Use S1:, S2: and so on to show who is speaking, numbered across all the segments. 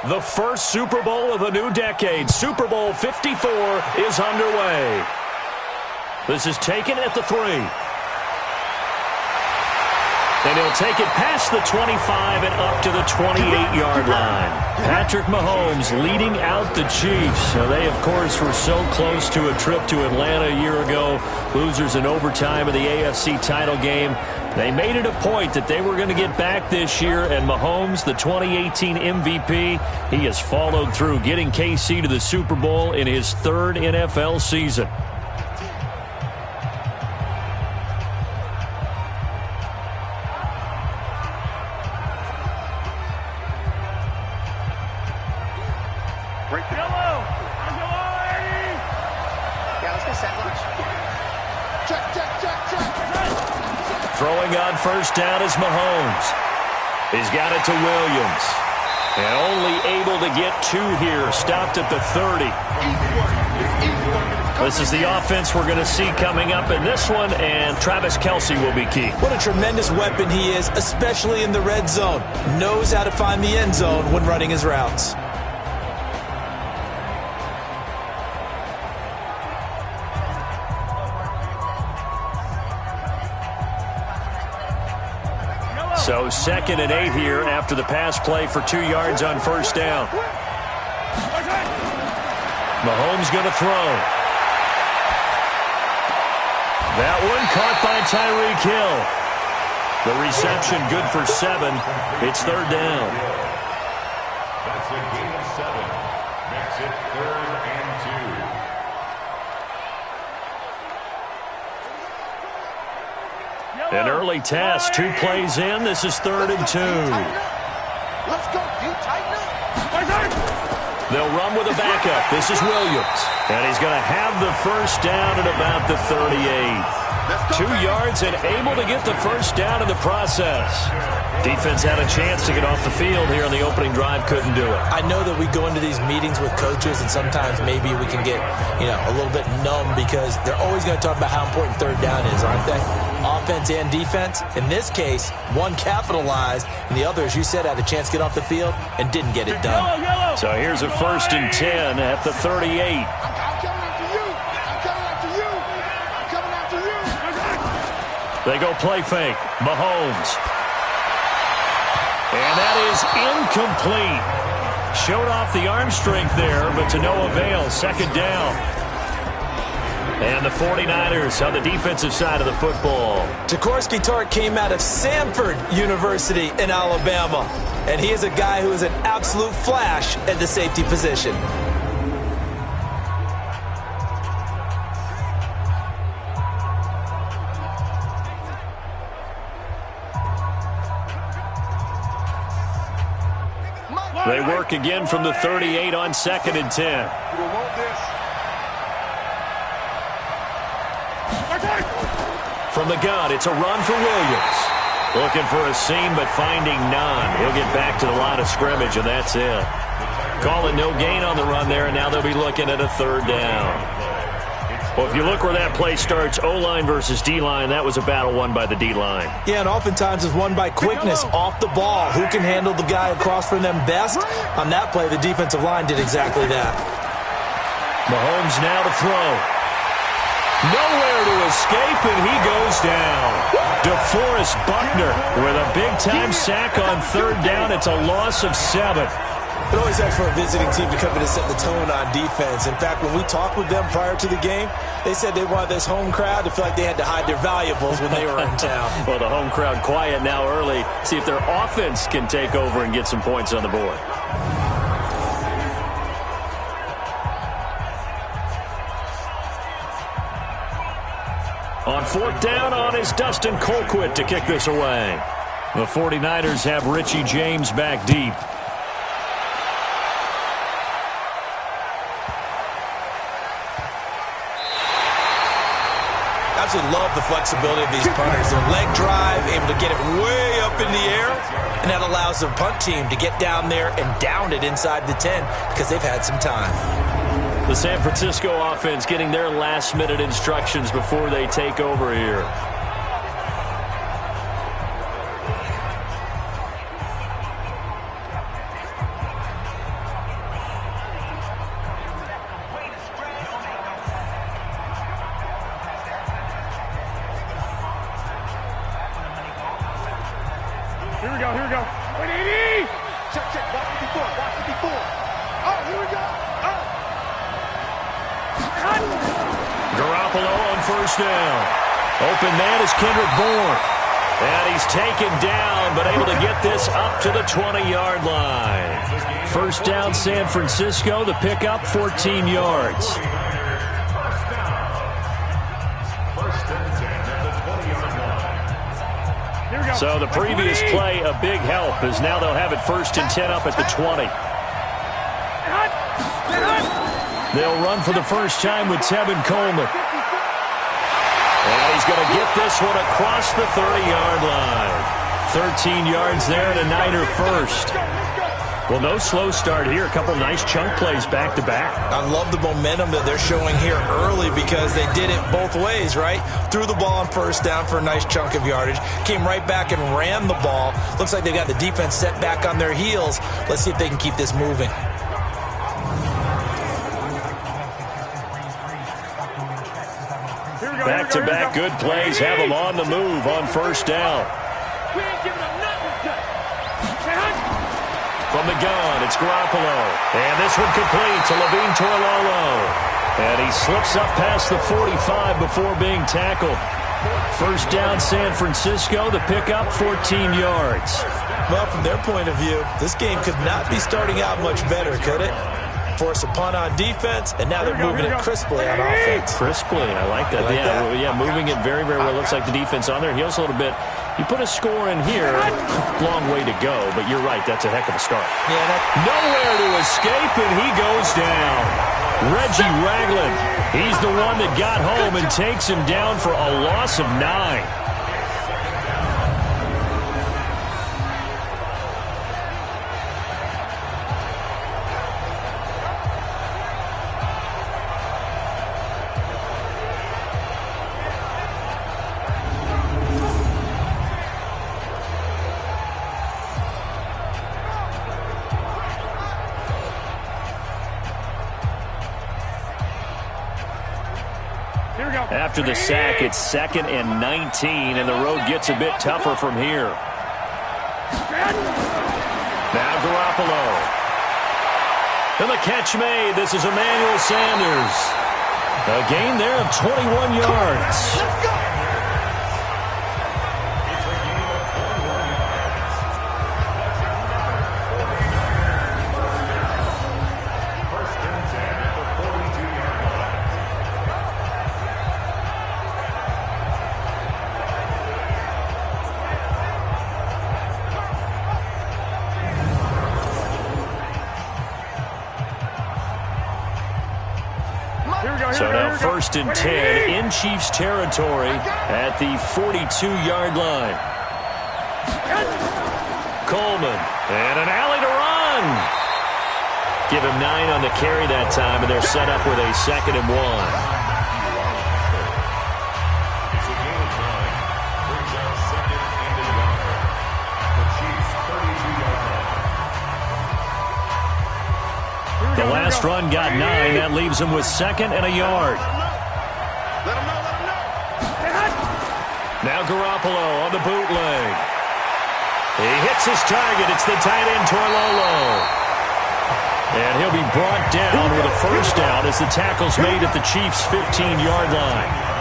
S1: The first Super Bowl of the new decade, Super Bowl 54, is underway. This is taken at the 3. And he'll take it past the 25 and up to the 28-yard line. Patrick Mahomes leading out the Chiefs. Now they, of course, were so close to a trip to Atlanta a year ago. Losers in overtime of the AFC title game. They made it a point that they were going to get back this year, and Mahomes, the 2018 MVP, he has followed through, getting KC to the Super Bowl in his 3rd NFL season. Throwing on first down is Mahomes. He's got it to Williams. And only able to get 2 here. Stopped at the 30. This is the offense we're going to see coming up in this one, and Travis Kelce will be key.
S2: What a tremendous weapon he is, especially in the red zone. Knows how to find the end zone when running his routes.
S1: So 2nd and 8 here after the pass play for 2 yards on first down. Mahomes going to throw. That one caught by Tyreek Hill. The reception good for 7. It's 3rd down.
S3: That's a gain of 7. Makes it 3rd and 2.
S1: An early task, 2 plays in. This is 3rd and 2.
S4: Let's go,
S1: They'll run with a backup. This is Williams. And he's going to have the first down at about the 38. 2 yards and able to get the first down in the process. Defense had a chance to get off the field here on the opening drive. Couldn't do it.
S2: I know that we go into these meetings with coaches, and sometimes maybe we can get, a little bit numb because they're always going to talk about how important 3rd down is, aren't they? Offense and defense. In this case, one capitalized, and the other, as you said, had a chance to get off the field and didn't get it done.
S1: So here's a 1st and 10 at the 38.
S4: I'm coming after you. I'm coming after you. I'm coming after you.
S1: They go play fake. Mahomes. And that is incomplete. Showed off the arm strength there, but to no avail. 2nd down. And the 49ers on the defensive side of the football.
S2: Jaworski Tartt came out of Samford University in Alabama. And he is a guy who is an absolute flash at the safety position.
S1: They work again from the 38 on 2nd and 10. From the gun, it's a run for Williams. Looking for a seam, but finding none. He'll get back to the line of scrimmage, and that's it. Calling no gain on the run there, and now they'll be looking at a 3rd down. Well, if you look where that play starts, O-line versus D-line, that was a battle won by the D-line.
S2: Yeah, and oftentimes it's won by quickness off the ball. Who can handle the guy across from them best? On that play, the defensive line did exactly that.
S1: Mahomes now to throw. Nowhere to escape, and he goes down. DeForest Buckner with a big-time sack on 3rd down. It's a loss of 7.
S2: It always helps for a visiting team to come in and set the tone on defense. In fact, when we talked with them prior to the game, they said they wanted this home crowd to feel like they had to hide their valuables when they were in town.
S1: Well, the home crowd quiet now early. See if their offense can take over and get some points on the board. On 4th down on is Dustin Colquitt to kick this away. The 49ers have Richie James back deep.
S2: Absolutely love the flexibility of these punters. Their leg drive, able to get it way up in the air, and that allows the punt team to get down there and down it inside the 10 because they've had some time.
S1: The San Francisco offense getting their last-minute instructions before they take over here.
S4: Here we go, here we go. 180! Check, check, watch 54, watch 54. Oh, here we go. Oh.
S1: Garoppolo on first down. Open man is Kendrick Bourne. And he's taken down, but able to get this up to the 20-yard line. First down, San Francisco. The pickup, 14 yards. So the previous play, a big help, as now they'll have it 1st and 10 up at the 20. They'll run for the first time with Tevin Coleman. And he's going to get this one across the 30-yard line. 13 yards there and a Niner first. Well, no slow start here. A couple nice chunk plays back-to-back.
S2: I love the momentum that they're showing here early because they did it both ways, right? Threw the ball on first down for a nice chunk of yardage. Came right back and ran the ball. Looks like they got the defense set back on their heels. Let's see if they can keep this moving.
S1: Back-to-back good plays have them on the move on first down. From the gun, it's Garoppolo. And this one complete to Levine Toilolo. And he slips up past the 45 before being tackled. First down, San Francisco. The pickup, 14 yards.
S2: Well, from their point of view, this game could not be starting out much better, could it? Force a punt on defense, and now they're moving it crisply on offense.
S1: Crisply, I like that. Yeah, moving it very, very well. Looks like the defense on there heals a little bit. You put a score in here, long way to go, but you're right, that's a heck of a start.
S2: Yeah,
S1: nowhere to escape, and he goes down. Reggie Ragland, he's the one that got home and takes him down for a loss of 9. After the sack, it's 2nd and 19, and the road gets a bit tougher from here. Now Garoppolo. And the catch made. This is Emmanuel Sanders. A gain there of 21 yards. So now 1st and 10 in Chiefs territory at the 42-yard line. Coleman, and an alley to run. Give him 9 on the carry that time, and they're set up with a 2nd and 1. The last run got 9. That leaves him with 2nd and a yard. Now Garoppolo on the bootleg. He hits his target. It's the tight end Toilolo. And he'll be brought down with a first down as the tackle's made at the Chiefs' 15-yard line.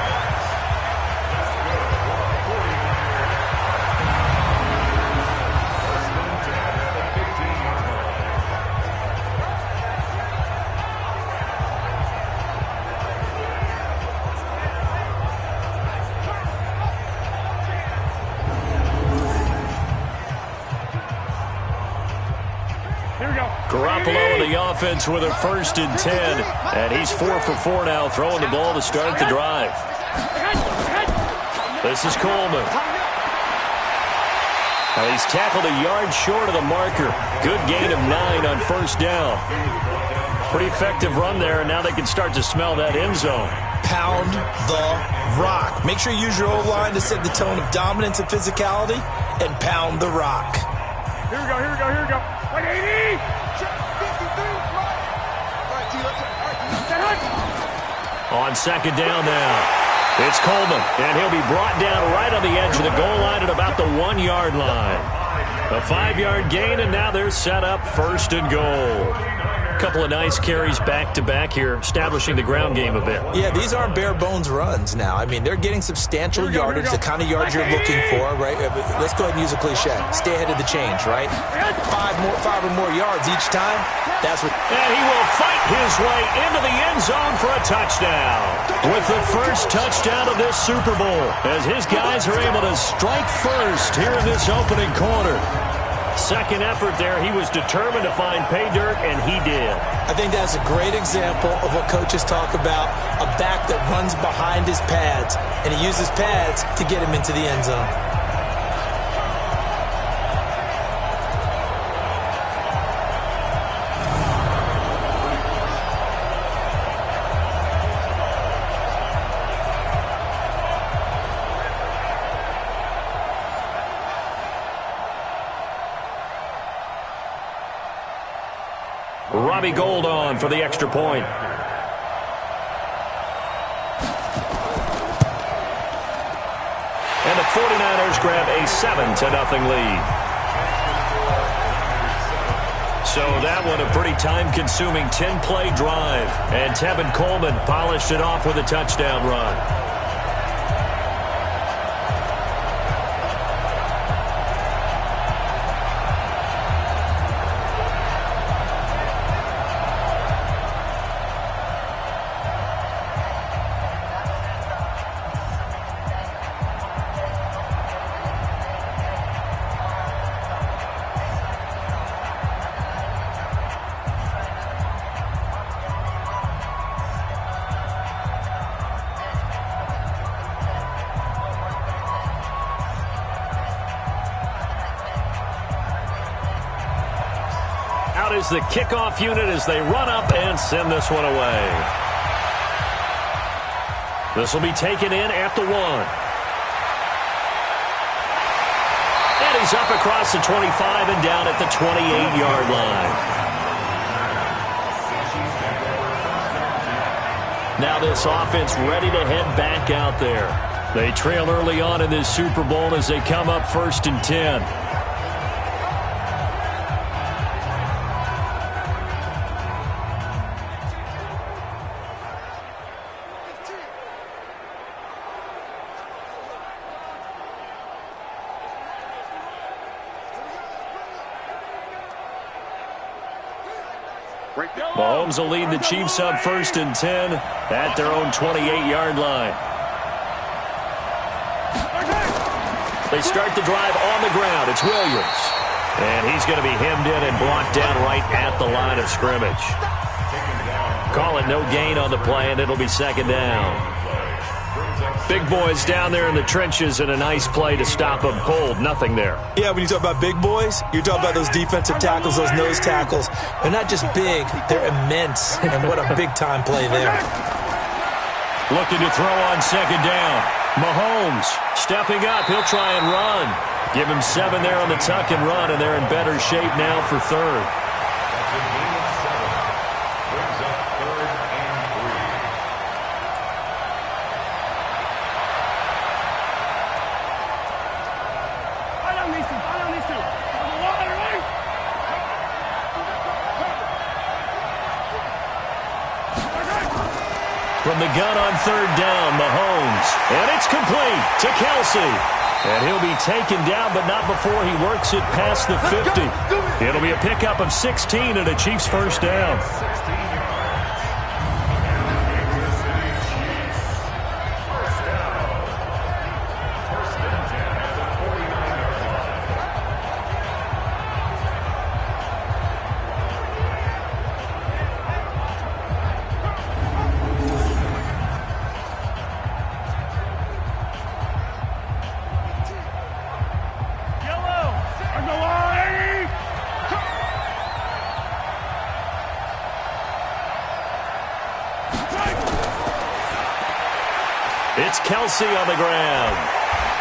S1: Garoppolo in the offense with a 1st and 10. And he's 4 for 4 now, throwing the ball to start the drive. This is Coleman. Now he's tackled a yard short of the marker. Good gain of 9 on first down. Pretty effective run there, and now they can start to smell that end zone.
S2: Pound the rock. Make sure you use your O-line to set the tone of dominance and physicality, and pound the rock.
S4: Here we go, here we go, here we go. 180!
S1: On 2nd down now, it's Coleman, and he'll be brought down right on the edge of the goal line at about the 1-yard line. A 5-yard gain, and now they're set up 1st and goal. A couple of nice carries back-to-back here, establishing the ground game a bit.
S2: Yeah, these aren't bare-bones runs now. I mean, they're getting substantial yardage, the kind of yards you're looking for, right? Let's go ahead and use a cliche. Stay ahead of the change, right? 5 or more yards each time. That's what.
S1: And he will fight his way into the end zone for a touchdown. With the first touchdown of this Super Bowl, as his guys are able to strike first here in this opening quarter. Second effort there, he was determined to find pay dirt, and he did.
S2: I think that's a great example of what coaches talk about, a back that runs behind his pads, and he uses pads to get him into the end zone.
S1: Robbie Gould on for the extra point. And the 49ers grab a 7-0 lead. So that one a pretty time-consuming 10-play drive. And Tevin Coleman polished it off with a touchdown run. Is the kickoff unit as they run up and send this one away. This will be taken in at the 1. And he's up across the 25 and down at the 28-yard line. Now this offense ready to head back out there. They trail early on in this Super Bowl as they come up 1st and 10. Mahomes will lead the Chiefs up 1st and 10 at their own 28-yard line. They start the drive on the ground. It's Williams. And he's going to be hemmed in and blocked down right at the line of scrimmage. Call it no gain on the play, and it'll be 2nd down. Big boys down there in the trenches, and a nice play to stop them cold. Nothing there.
S2: Yeah, when you talk about big boys, you're talking about those defensive tackles, those nose tackles. They're not just big, they're immense, and what a big-time play there.
S1: Looking to throw on 2nd down. Mahomes stepping up. He'll try and run. Give him 7 there on the tuck and run, and they're in better shape now for 3rd. From the gun on 3rd down, Mahomes. And it's complete to Kelsey. And he'll be taken down, but not before he works it past the 50. It'll be a pickup of 16 and a Chiefs 1st down. It's Kelsey on the ground.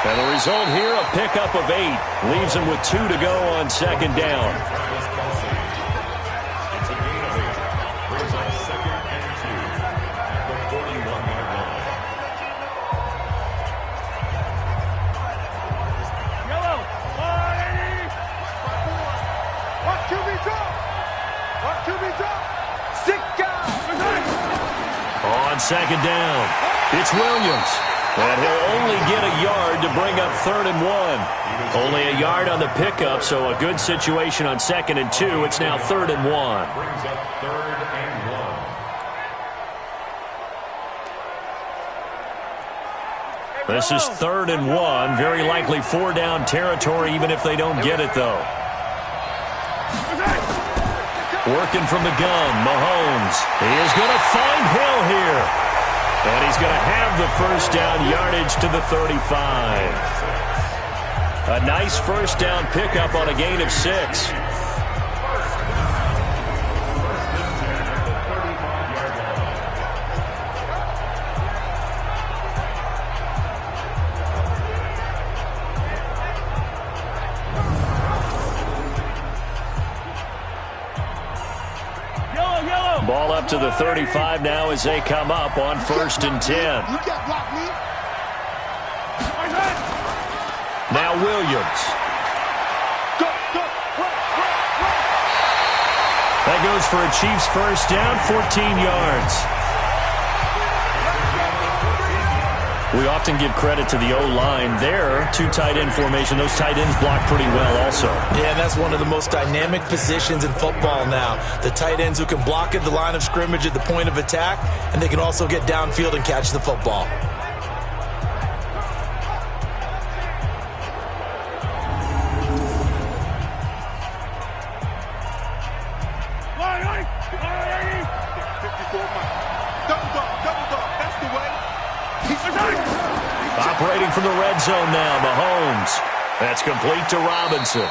S1: And the result here, a pickup of 8. Leaves him with 2 to go on 2nd down. second down. It's Williams. And he'll only get a yard to bring up 3rd and 1. Only a yard on the pickup, so a good situation on 2nd and 2. It's now 3rd and 1.
S3: Brings up 3rd and 1.
S1: This is 3rd and 1. Very likely 4-down territory, even if they don't get it, though. Working from the gun, Mahomes. He is going to find Hill here. And he's going to have the first down yardage to the 35. A nice first down pickup on a gain of 6. Ball up to the 35 now as they come up on 1st and 10. Now Williams. That goes for a Chiefs first down, 14 yards. We often give credit to the O-line there. 2 tight end formation. Those tight ends block pretty well also.
S2: Yeah, that's one of the most dynamic positions in football now. The tight ends who can block at the line of scrimmage at the point of attack, and they can also get downfield and catch the football.
S1: Operating from the red zone now, Mahomes. That's complete to Robinson.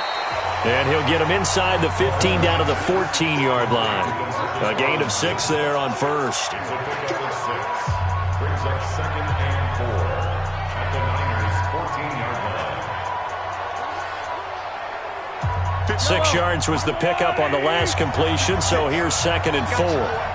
S1: And he'll get him inside the 15 down to the 14-yard line. A gain of 6 there on 1st.
S3: Brings up 2nd and 4 at the Niners' 14-yard line.
S1: 6 yards was the pickup on the last completion, so here's 2nd and 4.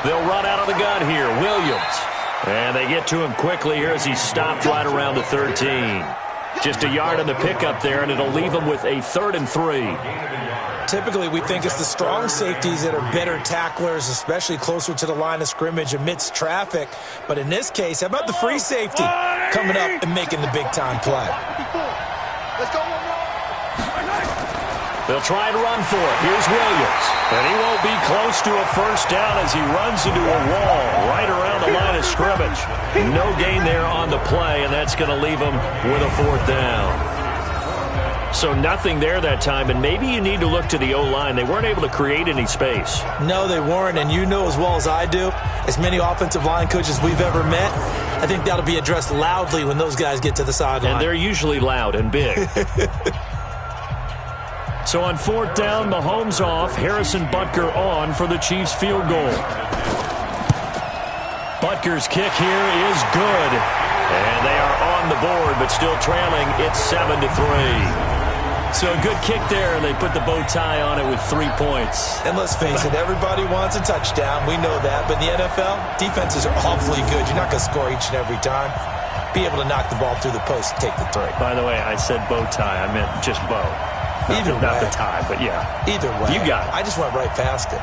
S1: They'll run out of the gun here. Williams. And they get to him quickly here as he stopped right around the 13. Just a yard on the pickup there, and it'll leave him with a 3rd and 3.
S2: Typically, we think it's the strong safeties that are better tacklers, especially closer to the line of scrimmage amidst traffic. But in this case, how about the free safety coming up and making the big-time play?
S4: Let's go.
S1: They'll try and run for it. Here's Williams. And he won't be close to a first down as he runs into a wall right around the line of scrimmage. No gain there on the play, and that's going to leave him with a 4th down. So nothing there that time, and maybe you need to look to the O-line. They weren't able to create any space.
S2: No, they weren't, and you know as well as I do, as many offensive line coaches we've ever met, I think that'll be addressed loudly when those guys get to the sideline.
S1: And they're usually loud and big. So on 4th down, Mahomes off, Harrison Butker on for the Chiefs field goal. Butker's kick here is good. And they are on the board, but still trailing. It's 7-3. So a good kick there. They put the bow tie on it with 3 points.
S2: And let's face it, everybody wants a touchdown. We know that. But in the NFL, defenses are awfully good. You're not going to score each and every time. Be able to knock the ball through the post and take the 3.
S1: By the way, I said bow tie. I meant just bow.
S2: Either way.
S1: Not the tie, but yeah.
S2: Either way.
S1: You got it.
S2: I just went right past it.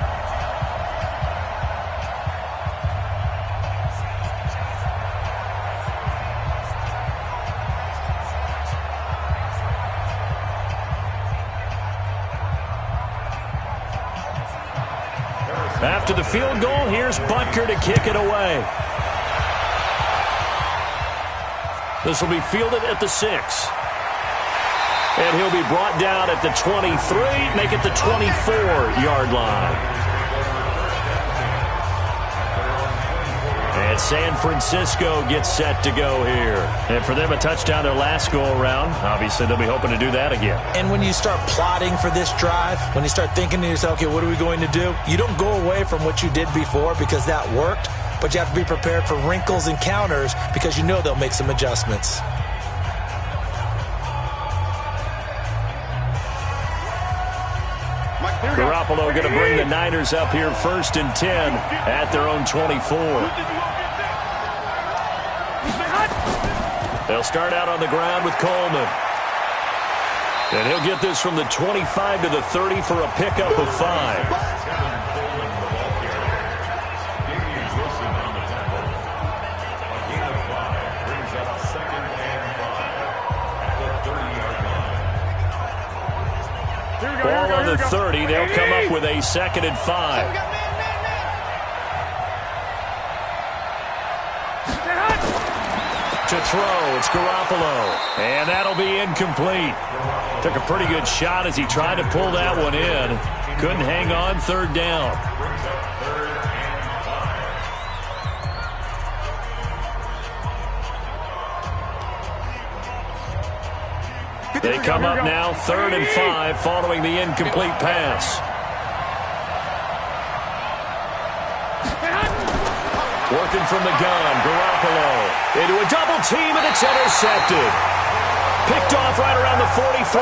S1: After the field goal, here's Butker to kick it away. This will be fielded at the 6. And he'll be brought down at the 23, make it the 24-yard line. And San Francisco gets set to go here. And for them, a touchdown their last go-around. Obviously, they'll be hoping to do that again.
S2: And when you start plotting for this drive, when you start thinking to yourself, okay, what are we going to do? You don't go away from what you did before because that worked, but you have to be prepared for wrinkles and counters because you know they'll make some adjustments.
S1: Garoppolo going to bring the Niners up here 1st and 10 at their own 24. They'll start out on the ground with Coleman. And he'll get this from the 25 to the 30 for a pickup of 5. Ball on the 30. They'll come up with a 2nd and 5. To throw, it's Garoppolo. And that'll be incomplete. Took a pretty good shot as he tried to pull that one in. Couldn't hang on, 3rd down. They come up now, 3rd and 5, following the incomplete pass. Working from the gun, Garoppolo into a double team, and it's intercepted. Picked off right around the 43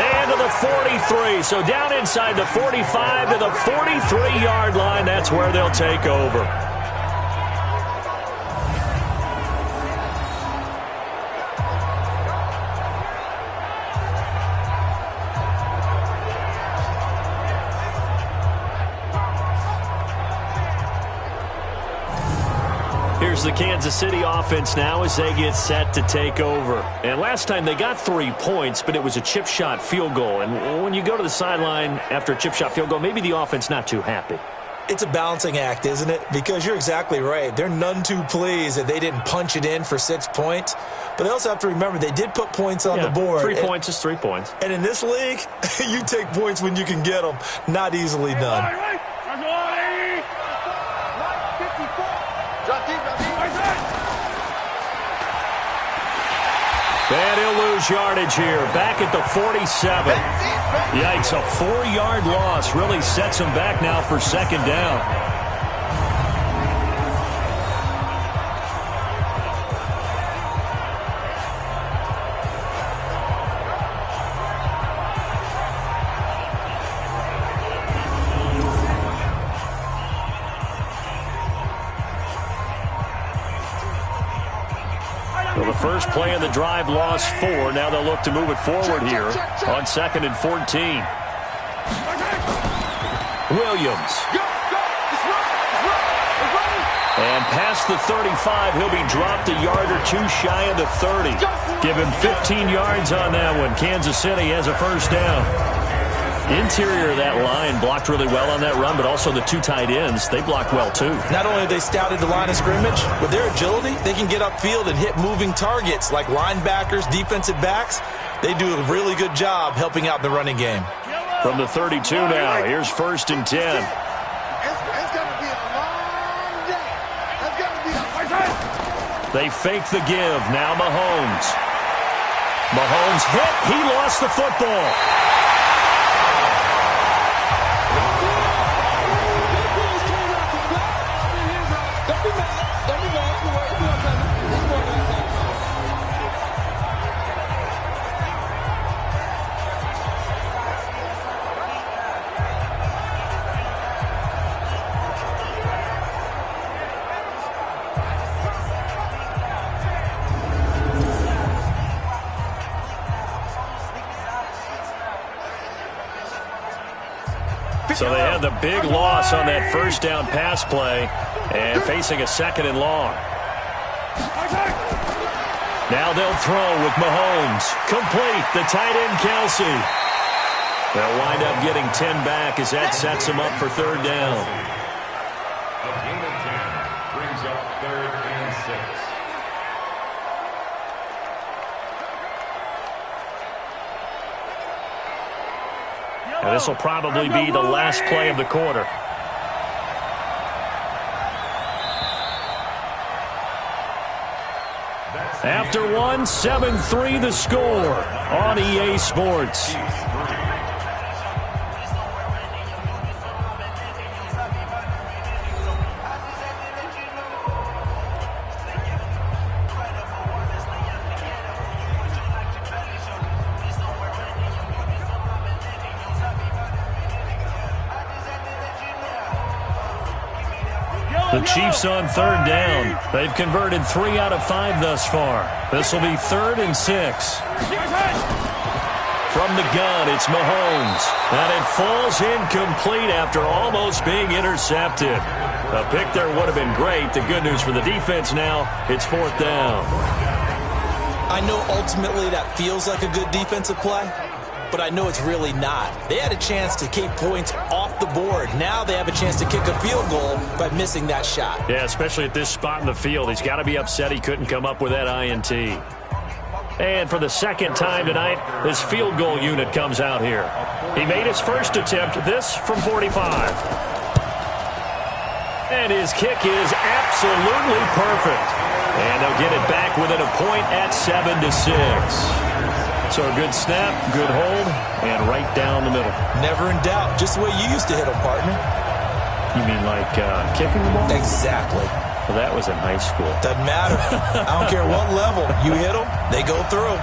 S1: and to the 43. So down inside the 45 to the 43-yard line. That's where they'll take over. Here's the Kansas City offense now as they get set to take over. And last time they got 3 points, but it was a chip shot field goal. And when you go to the sideline after a chip shot field goal, maybe the offense not too happy.
S2: It's a balancing act, isn't it? Because you're exactly right. They're none too pleased that they didn't punch it in for 6 points. But they also have to remember they did put points on the board.
S1: 3 points is 3 points.
S2: And in this league, you take points when you can get them. Not easily done.
S1: And he'll lose yardage here. Back at the 47. Yikes, a 4-yard loss really sets him back now for 2nd down. The first play of the drive lost 4. Now they'll look to move it forward here on 2nd and 14. Williams. And past the 35, he'll be dropped a yard or 2 shy of the 30. Give him 15 yards on that one. Kansas City has a 1st down. Interior of that line blocked really well on that run, but also the 2 tight ends, they blocked well too.
S2: Not only have they scouted the line of scrimmage, with their agility, they can get upfield and hit moving targets like linebackers, defensive backs. They do a really good job helping out the running game.
S1: From the 32 now, here's 1st and 10.
S4: It's going to be a long day. It's going to be a...
S1: They fake the give. Now Mahomes. Mahomes hit. He lost the football. So they had the big loss on that 1st down pass play and facing a 2nd and long. Now they'll throw with Mahomes. Complete. The tight end, Kelsey. They'll wind up getting 10 back as that sets them up for 3rd down.
S3: A gain of 10 brings up 3rd and 6.
S1: And this will probably be the last play of the quarter. After one, 7-3 the score on EA Sports. The Chiefs on 3rd down. They've converted 3 out of 5 thus far. This will be 3rd and 6. From the gun, it's Mahomes. And it falls incomplete after almost being intercepted. A pick there would have been great. The good news for the defense now, it's 4th down.
S2: I know ultimately that feels like a good defensive play, but I know it's really not. They had a chance to keep points off the board. Now they have a chance to kick a field goal by missing that shot.
S1: Yeah, especially at this spot in the field. He's got to be upset he couldn't come up with that INT. And for the second time tonight, his field goal unit comes out here. He made his first attempt, this from 45. And his kick is absolutely perfect. And they'll get it back within a point at 7-6. So a good snap, good hold, and right down the middle.
S2: Never in doubt. Just the way you used to hit them, partner.
S1: You mean like kicking the ball?
S2: Exactly.
S1: Well, that was in high school.
S2: Doesn't matter. I don't care what level. You hit them, they go through.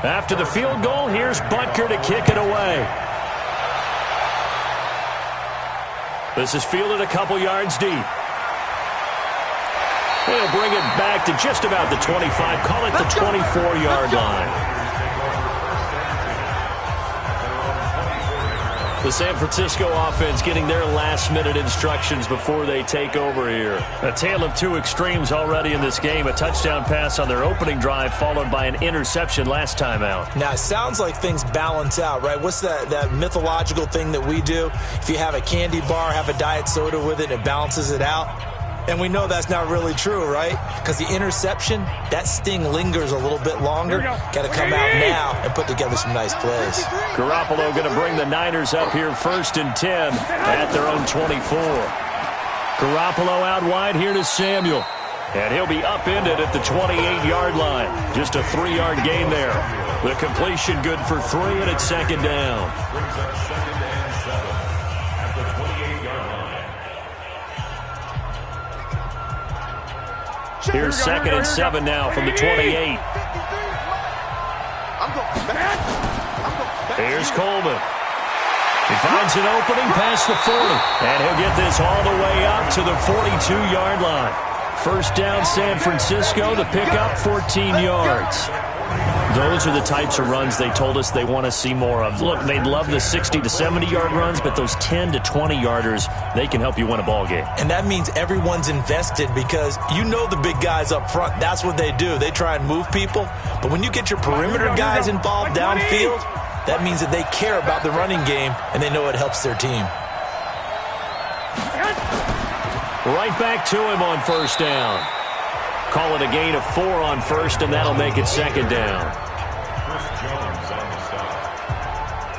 S1: After the field goal, here's Butker to kick it away. This is fielded a couple yards deep. He'll bring it back to just about the 25. Call it the 24-yard line. The San Francisco offense getting their last-minute instructions before they take over here. A tale of two extremes already in this game. A touchdown pass on their opening drive followed by an interception last time out.
S2: Now, it sounds like things balance out, right? What's that mythological thing that we do? If you have a candy bar, have a diet soda with it, it balances it out. And we know that's not really true, right? Because the interception, that sting lingers a little bit longer. Got to come out now and put together some nice plays.
S1: Garoppolo going to bring the Niners up here 1st and 10 at their own 24. Garoppolo out wide here to Samuel. And he'll be upended at the 28-yard line. Just a 3-yard gain there. The completion good for 3, and it's 2nd down.
S3: Brings up 2nd and 7 at the 28-yard line.
S1: Here's 2nd and 7 now from the 28. Here's Coleman. He finds an opening past the 40. And he'll get this all the way up to the 42-yard line. 1st down, San Francisco. The pickup, 14 yards. Those are the types of runs they told us they want to see more of. Look, they'd love the 60 to 70-yard runs, but those 10 to 20-yarders, they can help you win a ball game.
S2: And that means everyone's invested because you know the big guys up front, that's what they do. They try and move people. But when you get your perimeter guys involved downfield, that means that they care about the running game and they know it helps their team.
S1: Right back to him on 1st down. Call it a gain of 4 on 1st, and that'll make it 2nd down.
S3: Chris Jones on the stop.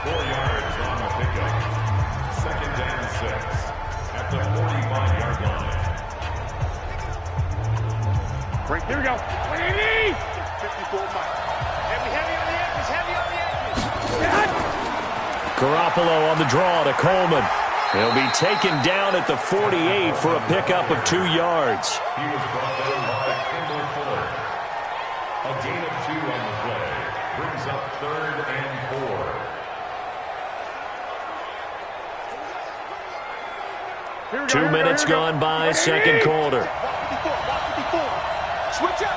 S3: 4 yards on the pickup. 2nd and 6 at the 45-yard line.
S4: Great, here we go. 54 miles. Heavy on the edges, heavy on the edges.
S1: Garoppolo on the draw to Coleman. He'll be taken down at the 48 for a pickup of 2 yards.
S3: He was brought down by Kendall Fuller. A gain of 2 on the play. Brings up 3rd and 4.
S1: 2 minutes gone by, 2nd quarter.
S4: Switch up.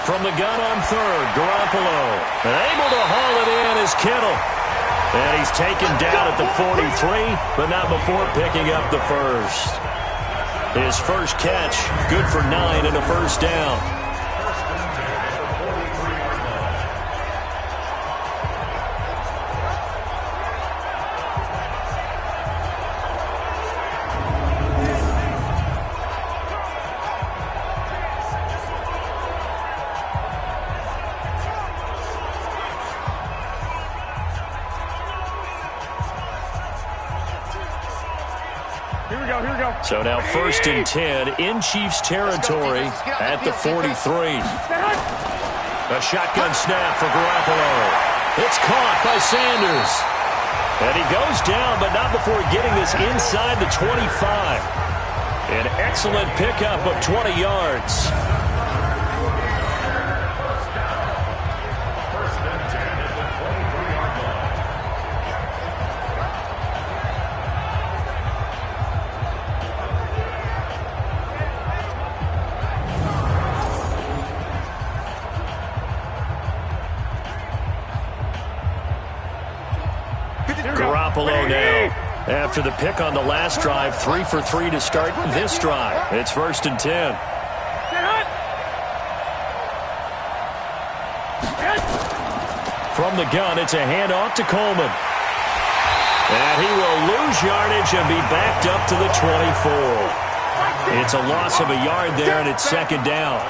S1: From the gun on 3rd, Garoppolo. Able to haul it in is Kittle. And he's taken down at the 43, but not before picking up the 1st. His first catch, good for 9 and a 1st down. So now 1st and 10 in Chiefs territory at the 43. A shotgun snap for Garoppolo. It's caught by Sanders. And he goes down, but not before getting this inside the 25. An excellent pickup of 20 yards. Garoppolo now. After the pick on the last drive, 3 for 3 to start this drive. It's 1st and 10. From the gun, it's a handoff to Coleman. And he will lose yardage and be backed up to the 24. It's a loss of a yard there, and it's 2nd down.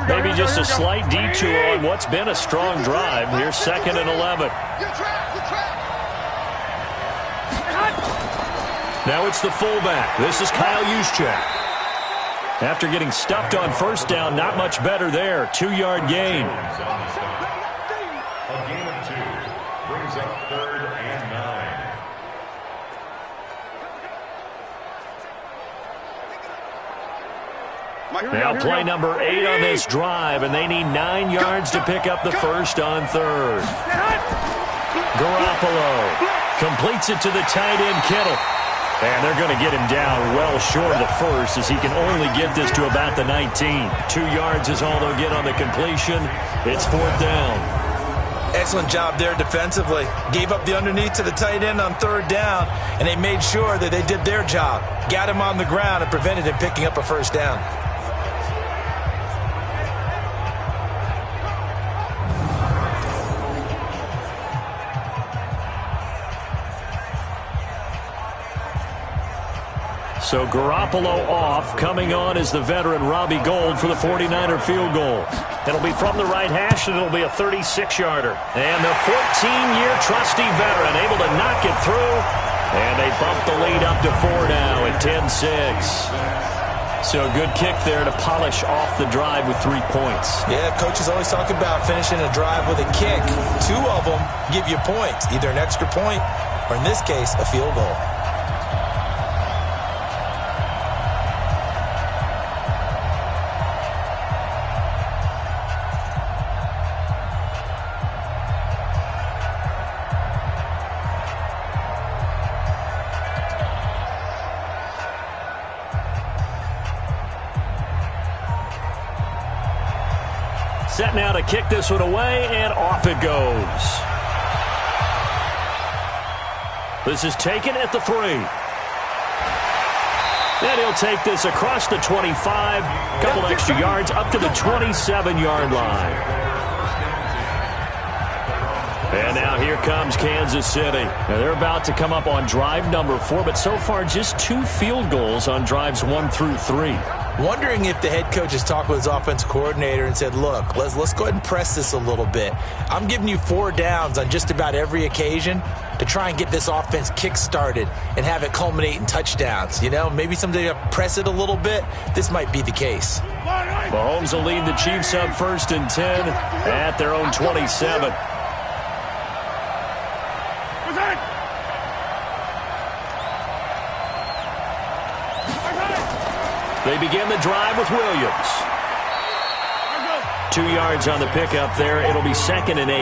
S1: Maybe just a slight detour on what's been a strong drive. Here's 2nd and 11. Now it's the fullback. This is Kyle Juszczyk. After getting stuffed on 1st down, not much better there. 2-yard gain.
S3: A gain of 2 brings up 3rd and 9.
S1: Now play number 8 on this drive, and they need 9 yards to pick up the 1st on 3rd. Garoppolo completes it to the tight end, Kittle. And they're going to get him down well short of the 1st, as he can only get this to about the 19. 2 yards is all they'll get on the completion. It's 4th down.
S2: Excellent job there defensively. Gave up the underneath to the tight end on 3rd down, and they made sure that they did their job. Got him on the ground and prevented him picking up a 1st down.
S1: So Garoppolo off. Coming on is the veteran Robbie Gould for the 49er field goal. It'll be from the right hash, and it'll be a 36-yarder. And the 14-year trusty veteran able to knock it through. And they bump the lead up to 4 now at 10-6. So a good kick there to polish off the drive with 3 points.
S2: Yeah, coaches always talk about finishing a drive with a kick. 2 of them give you points, either an extra point or, in this case, a field goal.
S1: Set now to kick this one away, and off it goes. This is taken at the 3. And he'll take this across the 25. Couple extra yards up to the 27-yard line. And now here comes Kansas City. Now they're about to come up on drive number 4, but so far just 2 field goals on drives 1 through 3.
S2: Wondering if the head coach has talked with his offensive coordinator and said, look, let's go ahead and press this a little bit. I'm giving you 4 downs on just about every occasion to try and get this offense kick-started and have it culminate in touchdowns. You know, maybe someday press it a little bit. This might be the case.
S1: Mahomes will lead the Chiefs up 1st and 10 at their own 27. They begin the drive with Williams. 2 yards on the pickup there. It'll be 2nd and 8.
S3: A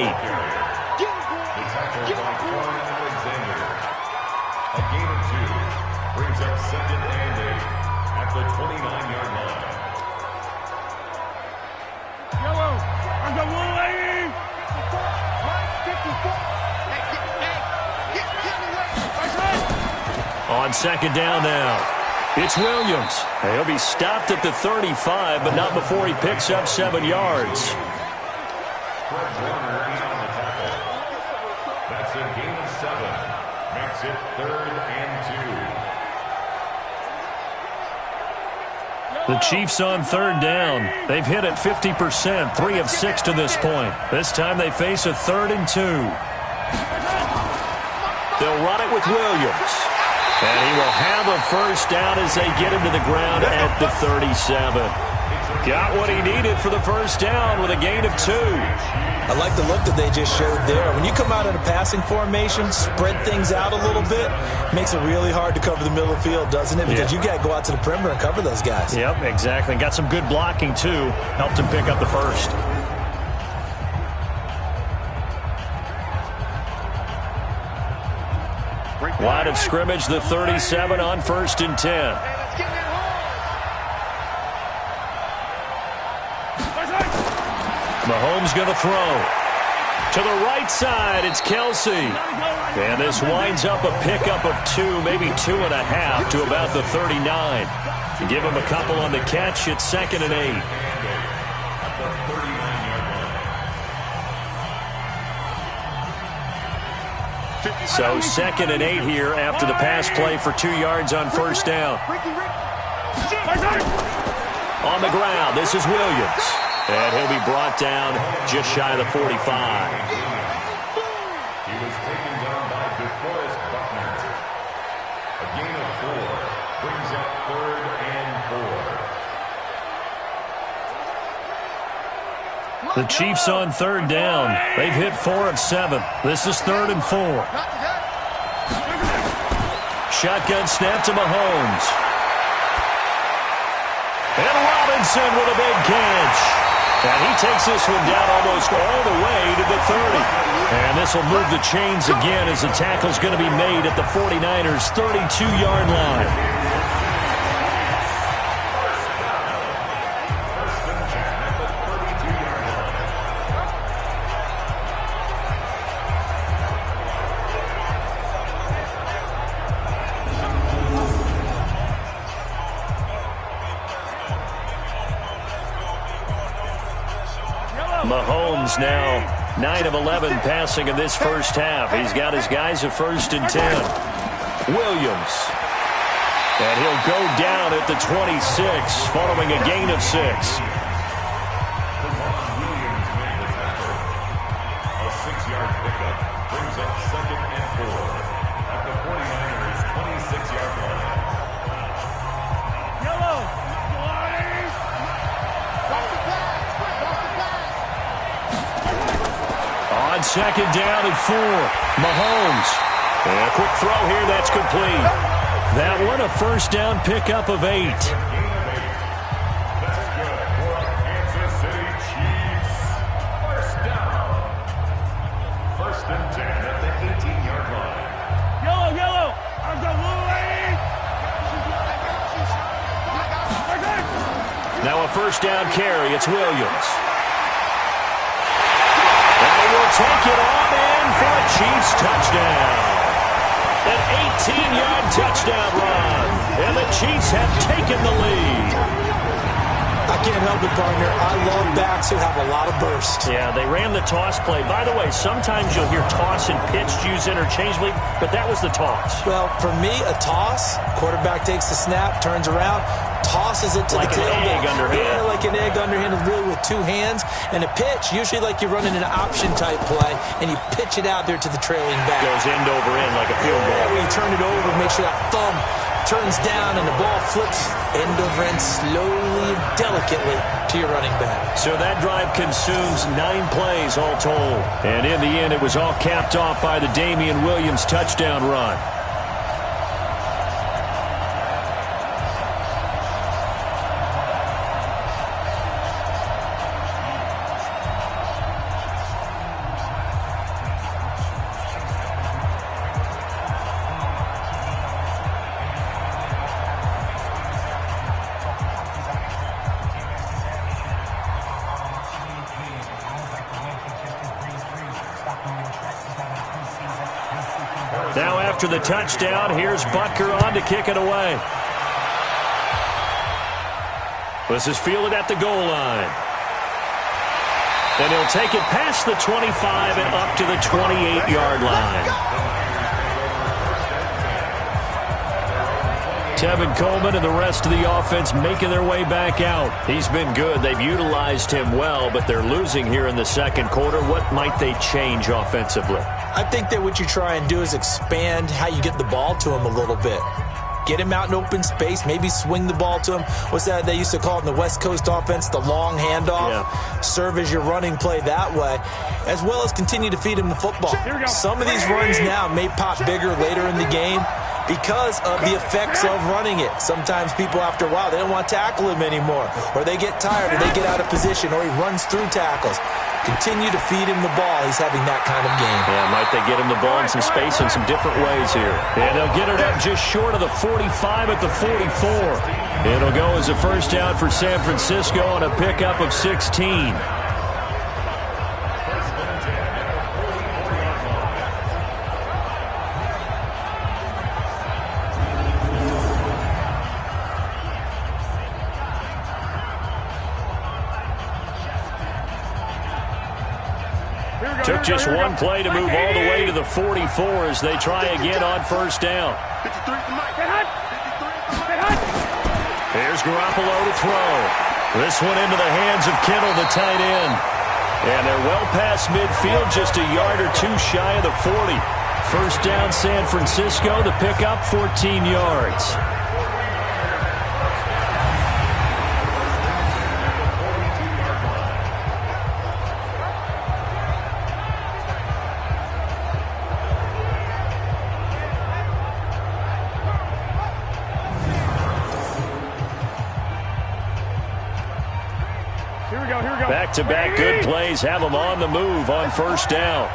S3: gain of 2 brings up 2nd and 8 at the 29-yard line.
S1: On 2nd down now. It's Williams. He'll be stopped at the 35, but not before he picks up 7 yards.
S3: That's a gain of 7. Makes it 3rd and 2.
S1: The Chiefs on 3rd down. They've hit it 50%, 3 of 6 to this point. This time they face a 3rd and 2. They'll run it with Williams. And he will have a first down as they get him to the ground at the 37. Got what he needed for the first down with a gain of 2.
S2: I like the look that they just showed there. When you come out in a passing formation, spread things out a little bit, makes it really hard to cover the middle of the field, doesn't it? Because you got to go out to the perimeter and cover those guys.
S1: Yep, exactly. Got some good blocking, too. Helped him pick up the first. Line of scrimmage, the 37 on 1st and 10. Mahomes going to throw. To the right side, it's Kelsey. And this winds up a pickup of 2, maybe 2.5 to about the 39. Give him a couple on the catch. It's 2nd and 8. So 2nd and 8 here after the pass play for 2 yards on first down. On the ground, this is Williams. And he'll be brought down just shy of the 45.
S3: He was taken down by DeForest Buckner. A gain of 4 brings up 3rd and 4.
S1: The Chiefs on 3rd down. They've hit 4 of 7. This is 3rd and 4. Shotgun snap to Mahomes. And Robinson with a big catch. And he takes this one down almost all the way to the 30. And this will move the chains again as the tackle's going to be made at the 49ers' 32-yard line. Mahomes now 9 of 11 passing in this first half. He's got his guys at 1st and 10. Williams. And he'll go down at the 26 following a gain of 6.
S3: Williams made the tackle. A 6-yard pickup brings up 2nd and 4 at the 49ers' 26-yard line.
S1: On 2nd down and 4. Mahomes. And a quick throw here. That's complete. That one a first down pickup of 8.
S3: That's good for a Kansas City Chiefs. First down. 1st and 10 at the 18-yard line.
S4: Yellow. I'm the Louie.
S1: Now a first down carry. It's Williams. Will take it on in for a Chiefs touchdown. An 18-yard touchdown run. And the Chiefs have taken the lead.
S2: I can't help it, partner. I love backs who have a lot of burst.
S1: Yeah, they ran the toss play. By the way, sometimes you'll hear toss and pitch used interchangeably, but that was the toss.
S2: Well, for me, a toss, quarterback takes the snap, turns around, tosses it to
S1: like
S2: the tailback.
S1: Like an egg underhand.
S2: Yeah, like an egg underhand, really with 2 hands. And a pitch, usually like you're running an option-type play, and you pitch it out there to the trailing back.
S1: Goes end over end like a field goal.
S2: Yeah, where you turn it over, make sure that thumb turns down and the ball flips end over end slowly and delicately to your running back.
S1: So that drive consumes 9 plays all told. And in the end, it was all capped off by the Damian Williams touchdown run. Now after the touchdown, here's Butker on to kick it away. This is fielded at the goal line. And he'll take it past the 25 and up to the 28-yard line. Tevin Coleman and the rest of the offense making their way back out. He's been good. They've utilized him well, but they're losing here in the second quarter. What might they change offensively?
S2: I think that what you try and do is expand how you get the ball to him a little bit. Get him out in open space, maybe swing the ball to him. What's that they used to call it in the West Coast offense, the long handoff? Yeah. Serve as your running play that way, as well as continue to feed him the football. Some of these runs now may pop bigger later in the game because of the effects of running it. Sometimes people, after a while, they don't want to tackle him anymore, or they get tired, or they get out of position, or he runs through tackles. Continue to feed him the ball. He's having that kind of game.
S1: Yeah, might they get him the ball in some space in some different ways here. And they'll get it up just short of the 45 at the 44. It'll go as a first down for San Francisco on a pickup of 16. Took just one play to move all the way to the 44 as they try again on first down. Here's Garoppolo to throw. This one into the hands of Kittle, the tight end. And they're well past midfield, just a yard or two shy of the 40. First down, San Francisco. The pickup, 14 yards. Back-to-back good plays have them on the move on first down.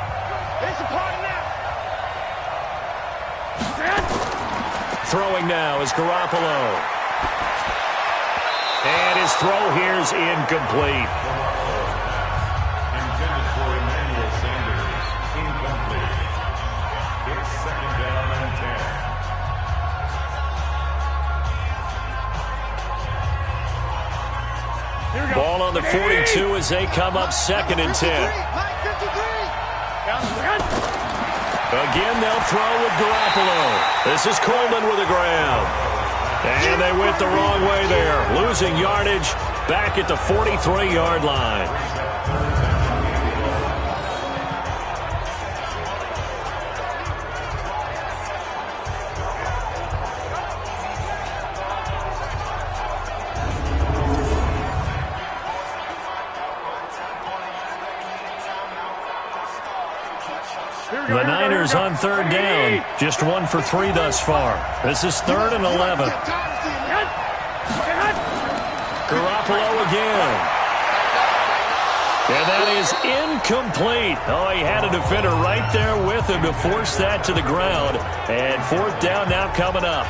S1: Throwing now is Garoppolo. And his throw here is incomplete.
S3: Intended for Emmanuel Sanders. Incomplete. It's second down and 10.
S1: Ball on the 42 as they come up second and 10. Again, they'll throw with Garoppolo. This is Coleman with the ground. And they went the wrong way there. Losing yardage back at the 43-yard line. The Niners on third down. Just 1 for 3 thus far. This is 3rd and 11. Garoppolo again. And that is incomplete. Oh, he had a defender right there with him to force that to the ground. And 4th down now coming up.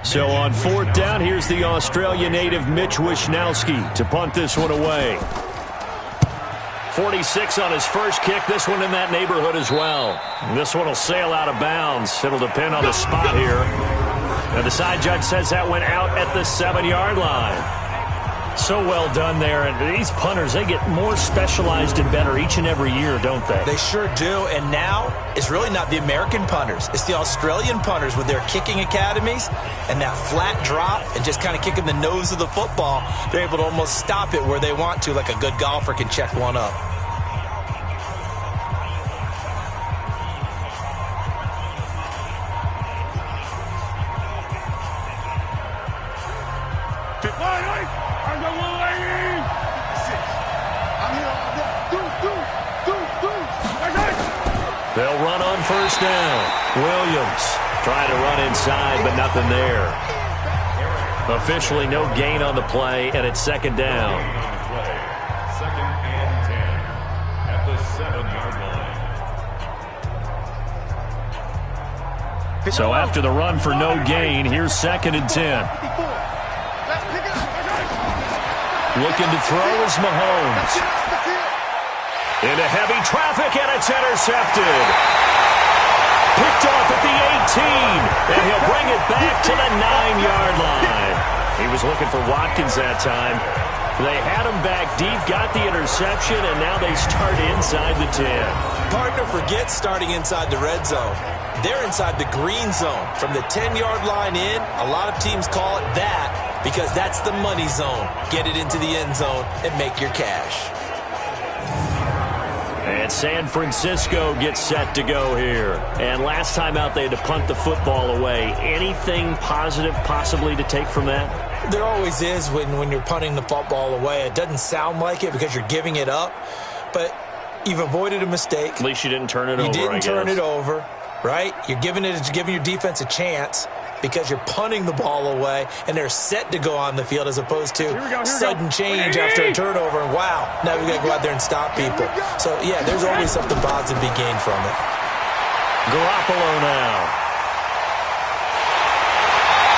S1: So on 4th down, here's the Australian native Mitch Wishnowsky to punt this one away. 46 on his first kick. This one in that neighborhood as well. And this one will sail out of bounds. It'll depend on the spot here. And the side judge says that went out at the 7-yard line. So well done there. And these punters, they get more specialized and better each and every year, don't they?
S2: They sure do. And now it's really not the American punters. It's the Australian punters with their kicking academies and that flat drop and just kind of kicking the nose of the football. They're able to almost stop it where they want to, like a good golfer can check one up.
S1: They'll run on first down. Williams trying to run inside, but nothing there. Officially no gain on the play, and it's second down.
S3: Second and 10 at the 7-yard line.
S1: So after the run for no gain, here's second and 10. Looking to throw is Mahomes. Into heavy traffic, and it's intercepted. Picked off at the 18, and he'll bring it back to the 9-yard line. He was looking for Watkins that time. They had him back deep, got the interception, and now they start inside the 10.
S2: Partner, forget starting inside the red zone. They're inside the green zone. From the 10-yard line in, a lot of teams call it that because that's the money zone. Get it into the end zone and make your cash.
S1: And San Francisco gets set to go here. And last time out, they had to punt the football away. Anything positive possibly to take from that?
S2: There always is when you're punting the football away. It doesn't sound like it because you're giving it up, but you've avoided a mistake.
S1: At least you didn't turn it over,
S2: You didn't turn it over, right? You're giving your defense a chance because you're punting the ball away, and they're set to go on the field as opposed to sudden change after a turnover. And wow, now we've got to go out there and stop people. So, yeah, there's always something positive to be gained from it.
S1: Garoppolo now.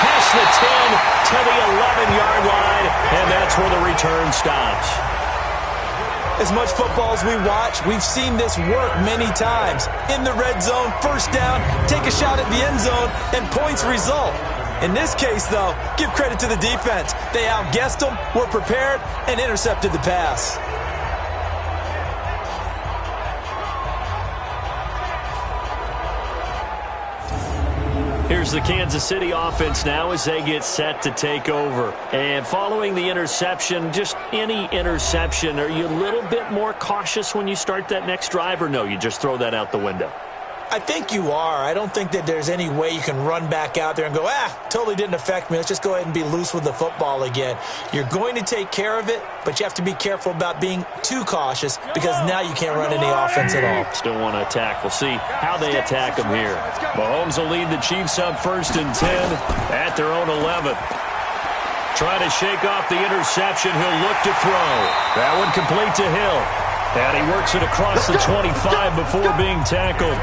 S1: Past the 10 to the 11-yard line, and that's where the return stops.
S2: As much football as we watch, we've seen this work many times. In the red zone, first down, take a shot at the end zone, and points result. In this case, though, give credit to the defense. They outguessed them, were prepared, and intercepted the pass.
S1: Here's the Kansas City offense now as they get set to take over. And following the interception, just any interception, are you a little bit more cautious when you start that next drive, or no, you just throw that out the window?
S2: I think you are. I don't think that there's any way you can run back out there and go, totally didn't affect me. Let's just go ahead and be loose with the football again. You're going to take care of it, but you have to be careful about being too cautious because now you can't run any offense at all.
S1: Still want to attack. We'll see how they attack them here. Mahomes will lead the Chiefs up 1st and 10 at their own 11. Trying to shake off the interception. He'll look to throw. That one complete to Hill. And he works it across the 25 before being tackled.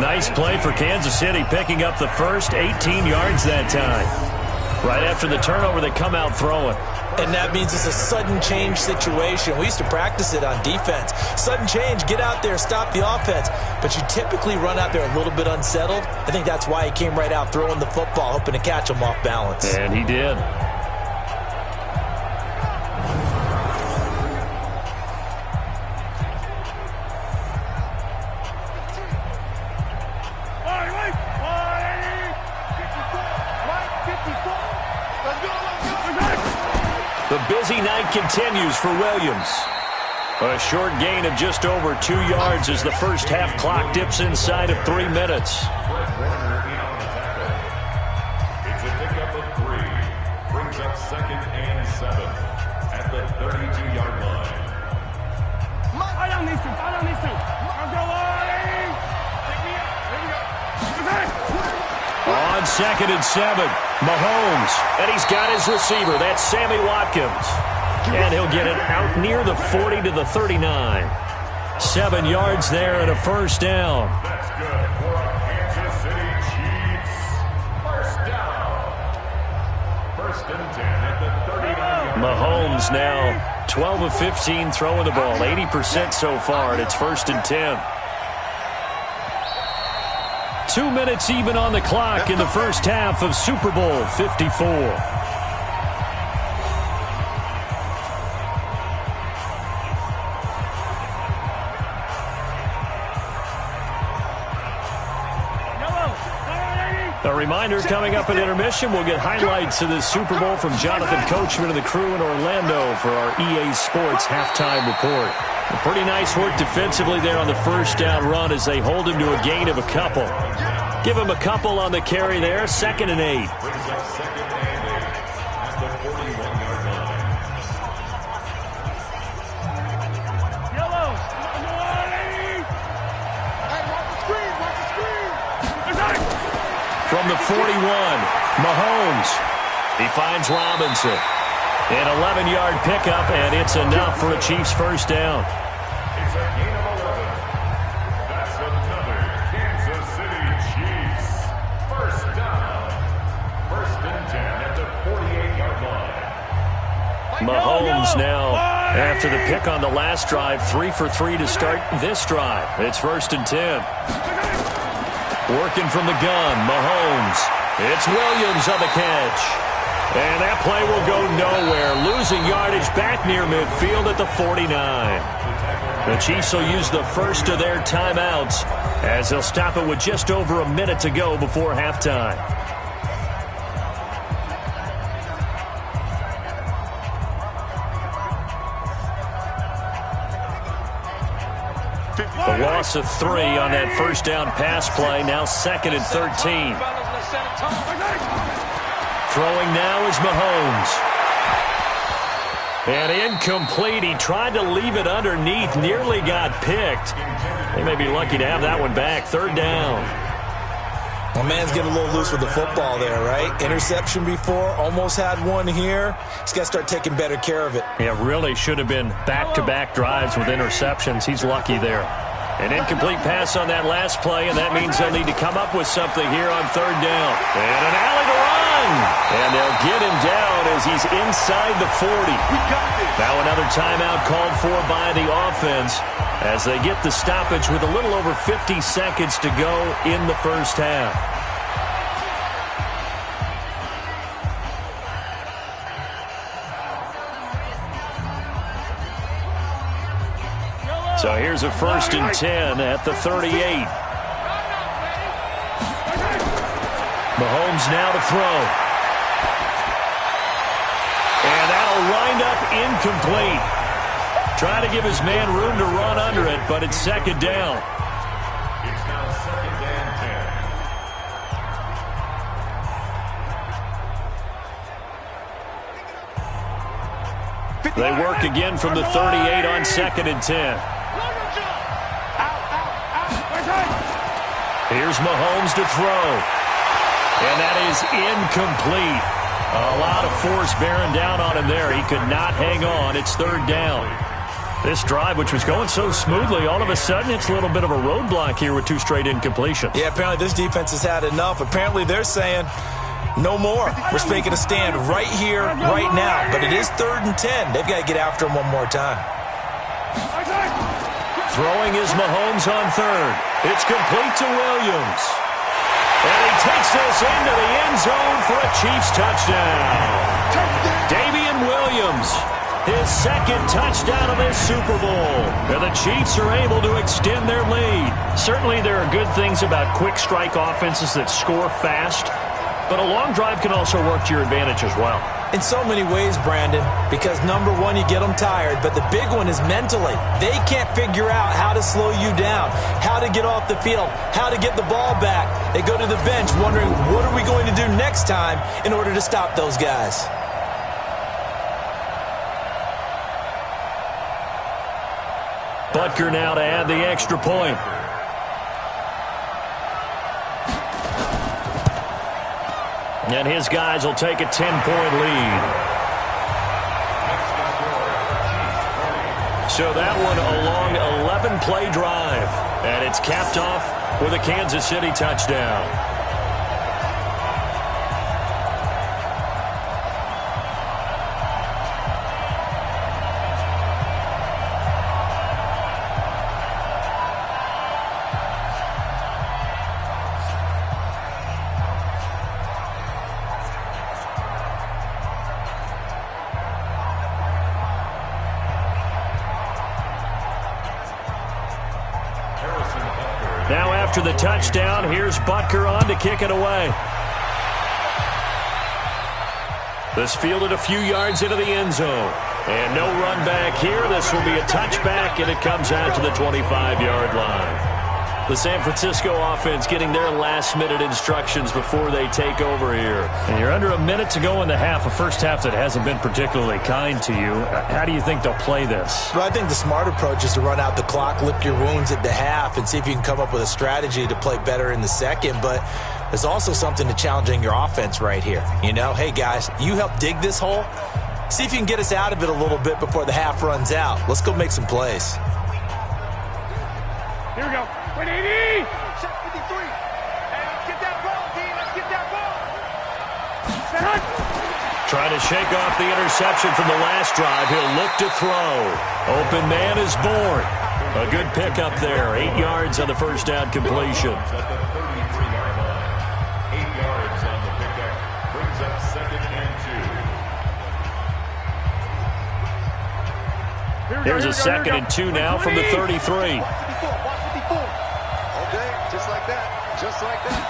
S1: Nice play for Kansas City, picking up the first 18 yards that time. Right after the turnover, they come out throwing.
S2: And that means it's a sudden change situation. We used to practice it on defense. Sudden change, get out there, stop the offense. But you typically run out there a little bit unsettled. I think that's why he came right out throwing the football, hoping to catch him off balance.
S1: And he did. The busy night continues for Williams. A short gain of just over 2 yards as the first half clock dips inside of 3 minutes.
S3: It's a pickup of 3. Brings up 2nd and 7 at the 32-yard line.
S4: I don't need to. I'll go on. Pick me up. Here we go.
S1: On 2nd and 7, Mahomes, and he's got his receiver. That's Sammy Watkins. And he'll get it out near the 40 to the 39. 7 yards there and a first down.
S3: That's good for a Kansas City Chiefs. First down. 1st and 10 at the 39.
S1: Mahomes now 12 of 15 throwing the ball, 80% so far, and it's 1st and 10. 2 minutes even on the clock in the first half of Super Bowl 54. A reminder, coming up at intermission, we'll get highlights of this Super Bowl from Jonathan Coachman and the crew in Orlando for our EA Sports halftime report. A pretty nice work defensively there on the first down run as they hold him to a gain of a couple. Give him a couple on the carry there, 2nd and 8.
S3: Brings up 2nd and 8 at the 41-yard line.
S4: Yellow. Hey, watch the screen.
S1: From the 41, Mahomes. He finds Robinson. An 11-yard pickup, and it's enough for a Chiefs first down.
S3: It's a gain of 11. That's another Kansas City Chiefs first down. 1st and 10 at the 48-yard line.
S1: Mahomes now After the pick on the last drive, 3 for 3 to start this drive. It's 1st and 10. Working from the gun, Mahomes. It's Williams on the catch. And that play will go nowhere. Losing yardage back near midfield at the 49. The Chiefs will use the first of their timeouts as they'll stop it with just over a minute to go before halftime. A loss of 3 on that first down pass play. Now 2nd and 13. Throwing now is Mahomes. And incomplete. He tried to leave it underneath. Nearly got picked. They may be lucky to have that one back. 3rd down.
S2: Well, man's getting a little loose with the football there, right? Interception before, almost had one here. He's got to start taking better care of it.
S1: Yeah, really should have been back-to-back drives with interceptions. He's lucky there. An incomplete pass on that last play, and that means they'll need to come up with something here on 3rd down. And an alley to run. And they'll get him down as he's inside the 40. Now another timeout called for by the offense as they get the stoppage with a little over 50 seconds to go in the first half. So here's a 1st and 10 at the 38. Mahomes now to throw. And that'll wind up incomplete. Try to give his man room to run under it, but it's 2nd down.
S3: It's now 2nd and 10.
S1: They work again from the 38 on 2nd and 10. Here's Mahomes to throw. And that is incomplete. A lot of force bearing down on him there. He could not hang on. It's 3rd down. This drive, which was going so smoothly, all of a sudden it's a little bit of a roadblock here with 2 straight incompletions.
S2: Yeah, apparently this defense has had enough. Apparently they're saying no more. We're making a stand right here, right now. But it is 3rd and 10. They've got to get after him one more time.
S1: Throwing is Mahomes on 3rd. It's complete to Williams. And he takes this into the end zone for a Chiefs touchdown. Damian Williams, his 2nd touchdown of this Super Bowl. And the Chiefs are able to extend their lead. Certainly there are good things about quick strike offenses that score fast. But a long drive can also work to your advantage as well.
S2: In so many ways, Brandon, because number one, you get them tired, but the big one is mentally. They can't figure out how to slow you down, how to get off the field, how to get the ball back. They go to the bench wondering, what are we going to do next time in order to stop those guys?
S1: Butker now to add the extra point. And his guys will take a 10-point lead. So that one a long 11-play drive. And it's capped off with a Kansas City touchdown. Now after the touchdown, here's Butker on to kick it away. This fielded a few yards into the end zone. And no run back here. This will be a touchback, and it comes out to the 25-yard line. The San Francisco offense getting their last-minute instructions before they take over here. And you're under a minute to go in the half, a first half that hasn't been particularly kind to you. How do you think they'll play this?
S2: Well, I think the smart approach is to run out the clock, lick your wounds at the half, and see if you can come up with a strategy to play better in the second. But there's also something to challenging your offense right here. You know, hey, guys, you help dig this hole. See if you can get us out of it a little bit before the half runs out. Let's go make some plays.
S4: Here we go. 180. Set 53. Hey, let's get that ball, D. Let's get that ball.
S1: Trying to shake off the interception from the last drive. He'll look to throw. Open man is born. A good pickup there. 8 yards on the first down completion.
S3: At the 33-yard line. 8 yards on the pickup. Brings up 2nd and 2.
S1: Here's a 2nd and 2 now from the 33.
S4: Okay, just like that. Just like that.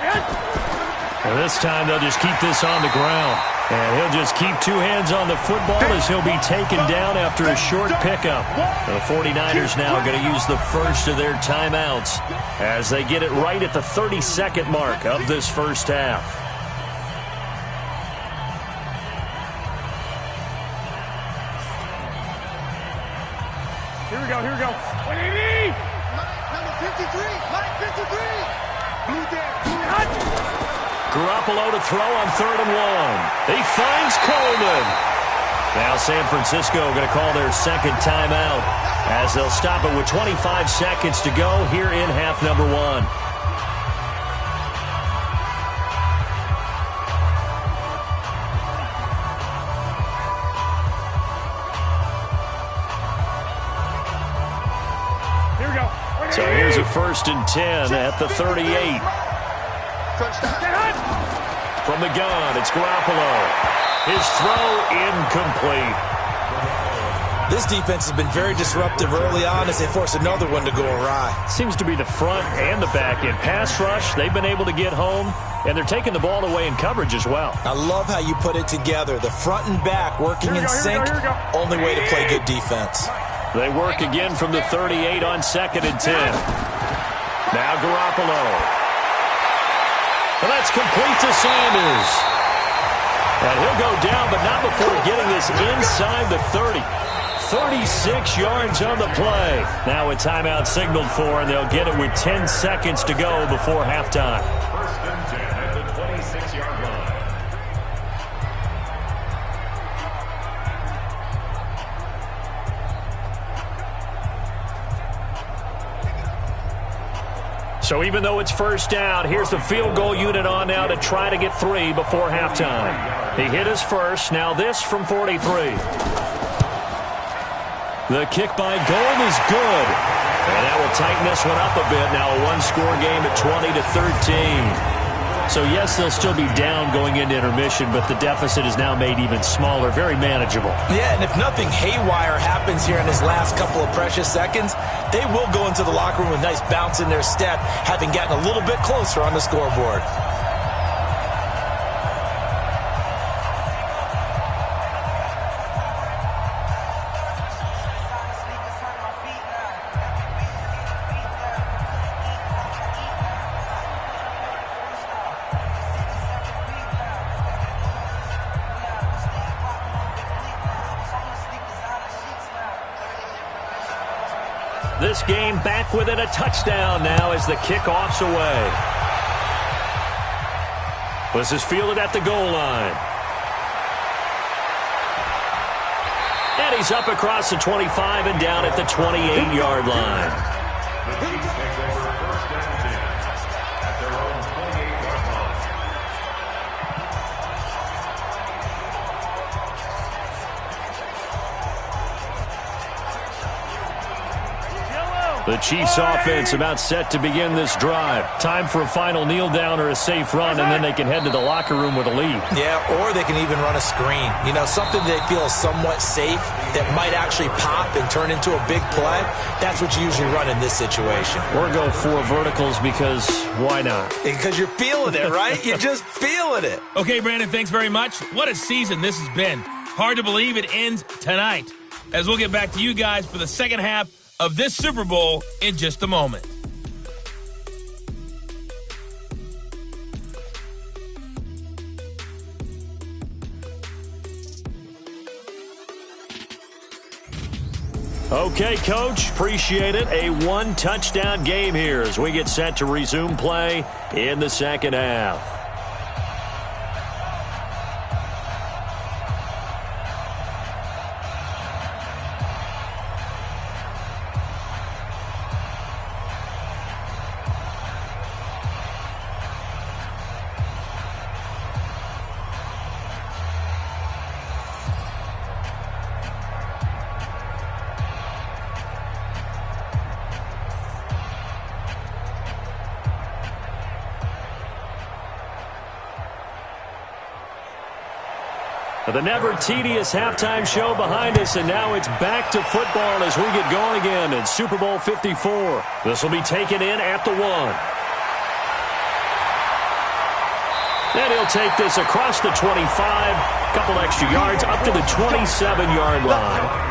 S1: And this time they'll just keep this on the ground. And he'll just keep 2 hands on the football as he'll be taken down after a short pickup. The 49ers now going to use the first of their timeouts as they get it right at the 32nd mark of this first half.
S4: Here we go, here we go. What do you need? Number 53, line 53. Blue there.
S1: Garoppolo to throw on 3rd and 1. He finds Coleman. Now San Francisco going to call their 2nd timeout as they'll stop it with 25 seconds to go here in half number 1.
S4: Here we go.
S1: So here's a 1st and 10 at the 38. From the gun, it's Garoppolo. His throw incomplete.
S2: This defense has been very disruptive early on as they force another one to go awry.
S1: Seems to be the front and the back end. Pass rush, they've been able to get home, and they're taking the ball away in coverage as well.
S2: I love how you put it together. The front and back working in sync. Only way to play good defense.
S1: They work again from the 38 on 2nd and 10. Now Garoppolo. Well, that's complete to Sanders. And he'll go down, but not before getting this inside the 30. 36 yards on the play. Now a timeout signaled for, and they'll get it with 10 seconds to go before halftime.
S3: 1st and 10 at the 26-yard line.
S1: So even though it's first down, here's the field goal unit on now to try to get 3 before halftime. He hit his first. Now this from 43. The kick by Gold is good. And that will tighten this one up a bit. Now a 1-score game at 20-13. So yes, they'll still be down going into intermission, but the deficit is now made even smaller, very manageable.
S2: Yeah, and if nothing haywire happens here in his last couple of precious seconds, they will go into the locker room with a nice bounce in their step, having gotten a little bit closer on the scoreboard.
S1: This game back within a touchdown now as the kickoff's away. This is fielded at the goal line. And he's up across the 25 and down at the 28-yard line.
S3: The Chiefs take over 1st and 10 at their own 28-yard line.
S1: The Chiefs offense about set to begin this drive. Time for a final kneel down or a safe run, and then they can head to the locker room with a lead.
S2: Yeah, or they can even run a screen. You know, something they feel is somewhat safe that might actually pop and turn into a big play. That's what you usually run in this situation.
S1: Or go 4 verticals because why not?
S2: Because you're feeling it, right? You're just feeling it.
S5: Okay, Brandon, thanks very much. What a season this has been. Hard to believe it ends tonight, as we'll get back to you guys for the second half of this Super Bowl in just a moment.
S1: Okay, Coach, appreciate it. A 1-touchdown game here as we get set to resume play in the second half. The never tedious halftime show behind us, and now it's back to football as we get going again in Super Bowl 54. This will be taken in at the 1. And he'll take this across the 25, a couple extra yards, up to the 27-yard line.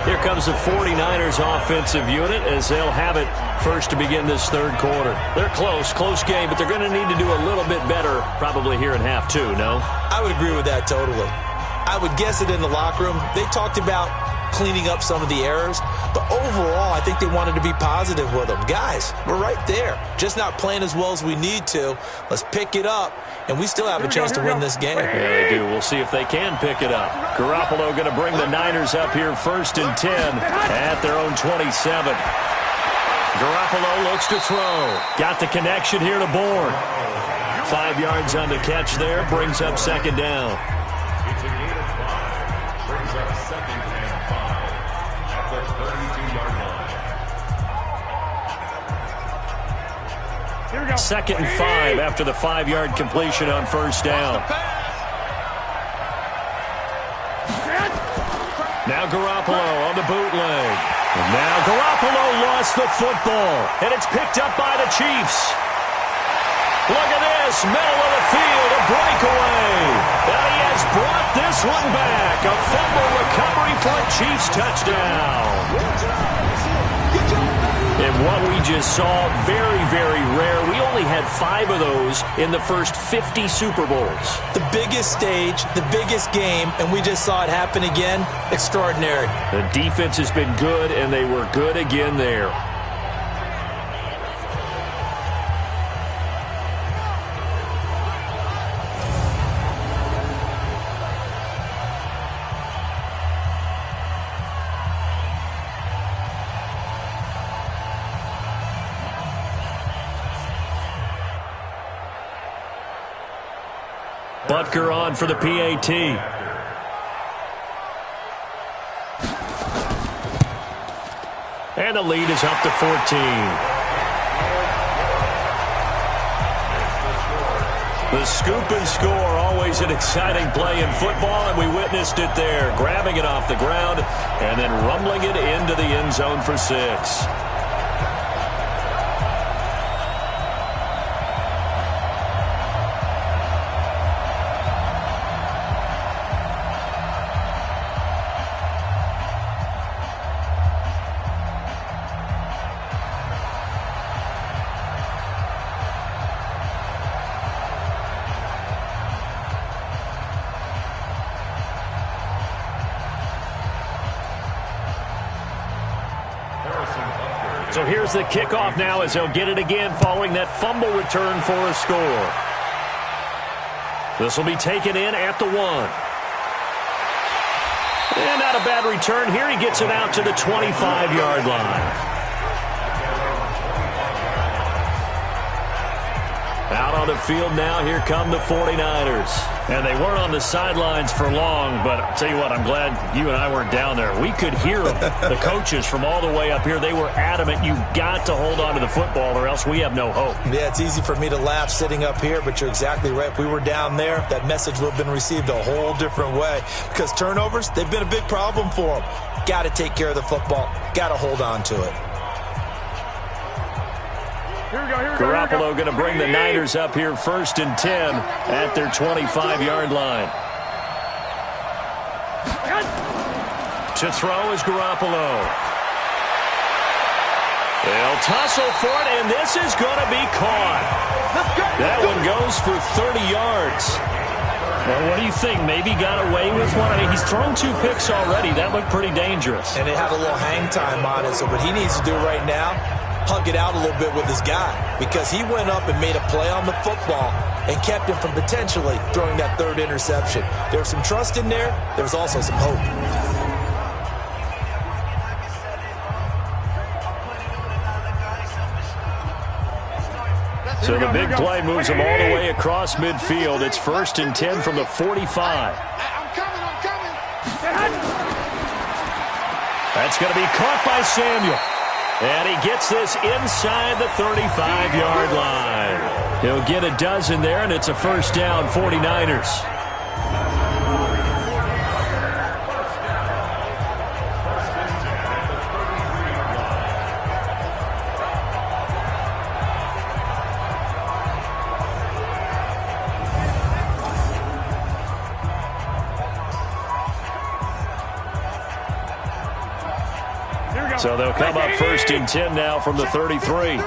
S1: Here comes the 49ers offensive unit as they'll have it first to begin this third quarter. They're close game, but they're going to need to do a little bit better probably here in half 2, no?
S2: I would agree with that totally. I would guess it in the locker room. They talked about cleaning up some of the errors, but overall I think they wanted to be positive with them. Guys, we're right there. Just not playing as well as we need to. Let's pick it up, and we still have a chance to win this game.
S1: Yeah, they do. We'll see if they can pick it up. Garoppolo going to bring the Niners up here first and 10 at their own 27. Garoppolo looks to throw. Got the connection here to Bourne. 5 yards on the catch there. Brings up second down.
S3: It's a gain of 5. Brings up second and 5 at the 32-yard line.
S4: Here we go.
S1: Second and 5 after the 5-yard completion on first down. Now Garoppolo on the bootleg. And now Garoppolo lost the football. And it's picked up by the Chiefs. Look at this, middle of the field, a breakaway. And he has brought this one back. A fumble recovery for a Chiefs touchdown. And what we just saw, very, very rare. We only had 5 of those in the first 50 Super Bowls.
S2: The biggest stage, the biggest game, and we just saw it happen again. Extraordinary.
S1: The defense has been good, and they were good again there. Butker on for the PAT. And the lead is up to 14. The scoop and score, always an exciting play in football, and we witnessed it there. Grabbing it off the ground and then rumbling it into the end zone for 6. So here's the kickoff now as they'll get it again following that fumble return for a score. This will be taken in at the 1. And not a bad return here. He gets it out to the 25-yard line. Out on the field now, here come the 49ers. And they weren't on the sidelines for long, but I'll tell you what, I'm glad you and I weren't down there. We could hear them, the coaches from all the way up here. They were adamant, you've got to hold on to the football or else we have no hope.
S2: Yeah, it's easy for me to laugh sitting up here, but you're exactly right. If we were down there, that message would have been received a whole different way. Because turnovers, they've been a big problem for them. Got to take care of the football. Got to hold on to it.
S1: Garoppolo going to bring the Niners up here first and 10 at their 25-yard line. To throw is Garoppolo. They'll tussle for it, and this is going to be caught. That one goes for 30 yards. Well, what do you think? Maybe got away with one? I mean, he's thrown 2 picks already. That looked pretty dangerous.
S2: And they have a little hang time on it, so what he needs to do right now, hug it out a little bit with his guy, because he went up and made a play on the football and kept him from potentially throwing that 3rd interception. There was some trust in there. There was also some hope.
S1: So the big play moves them all the way across midfield. It's first and 10 from the 45. That's going to be caught by Samuel. And he gets this inside the 35-yard line. He'll get a dozen there, and it's a first down, 49ers. So they'll come up first and 10 now from the 33.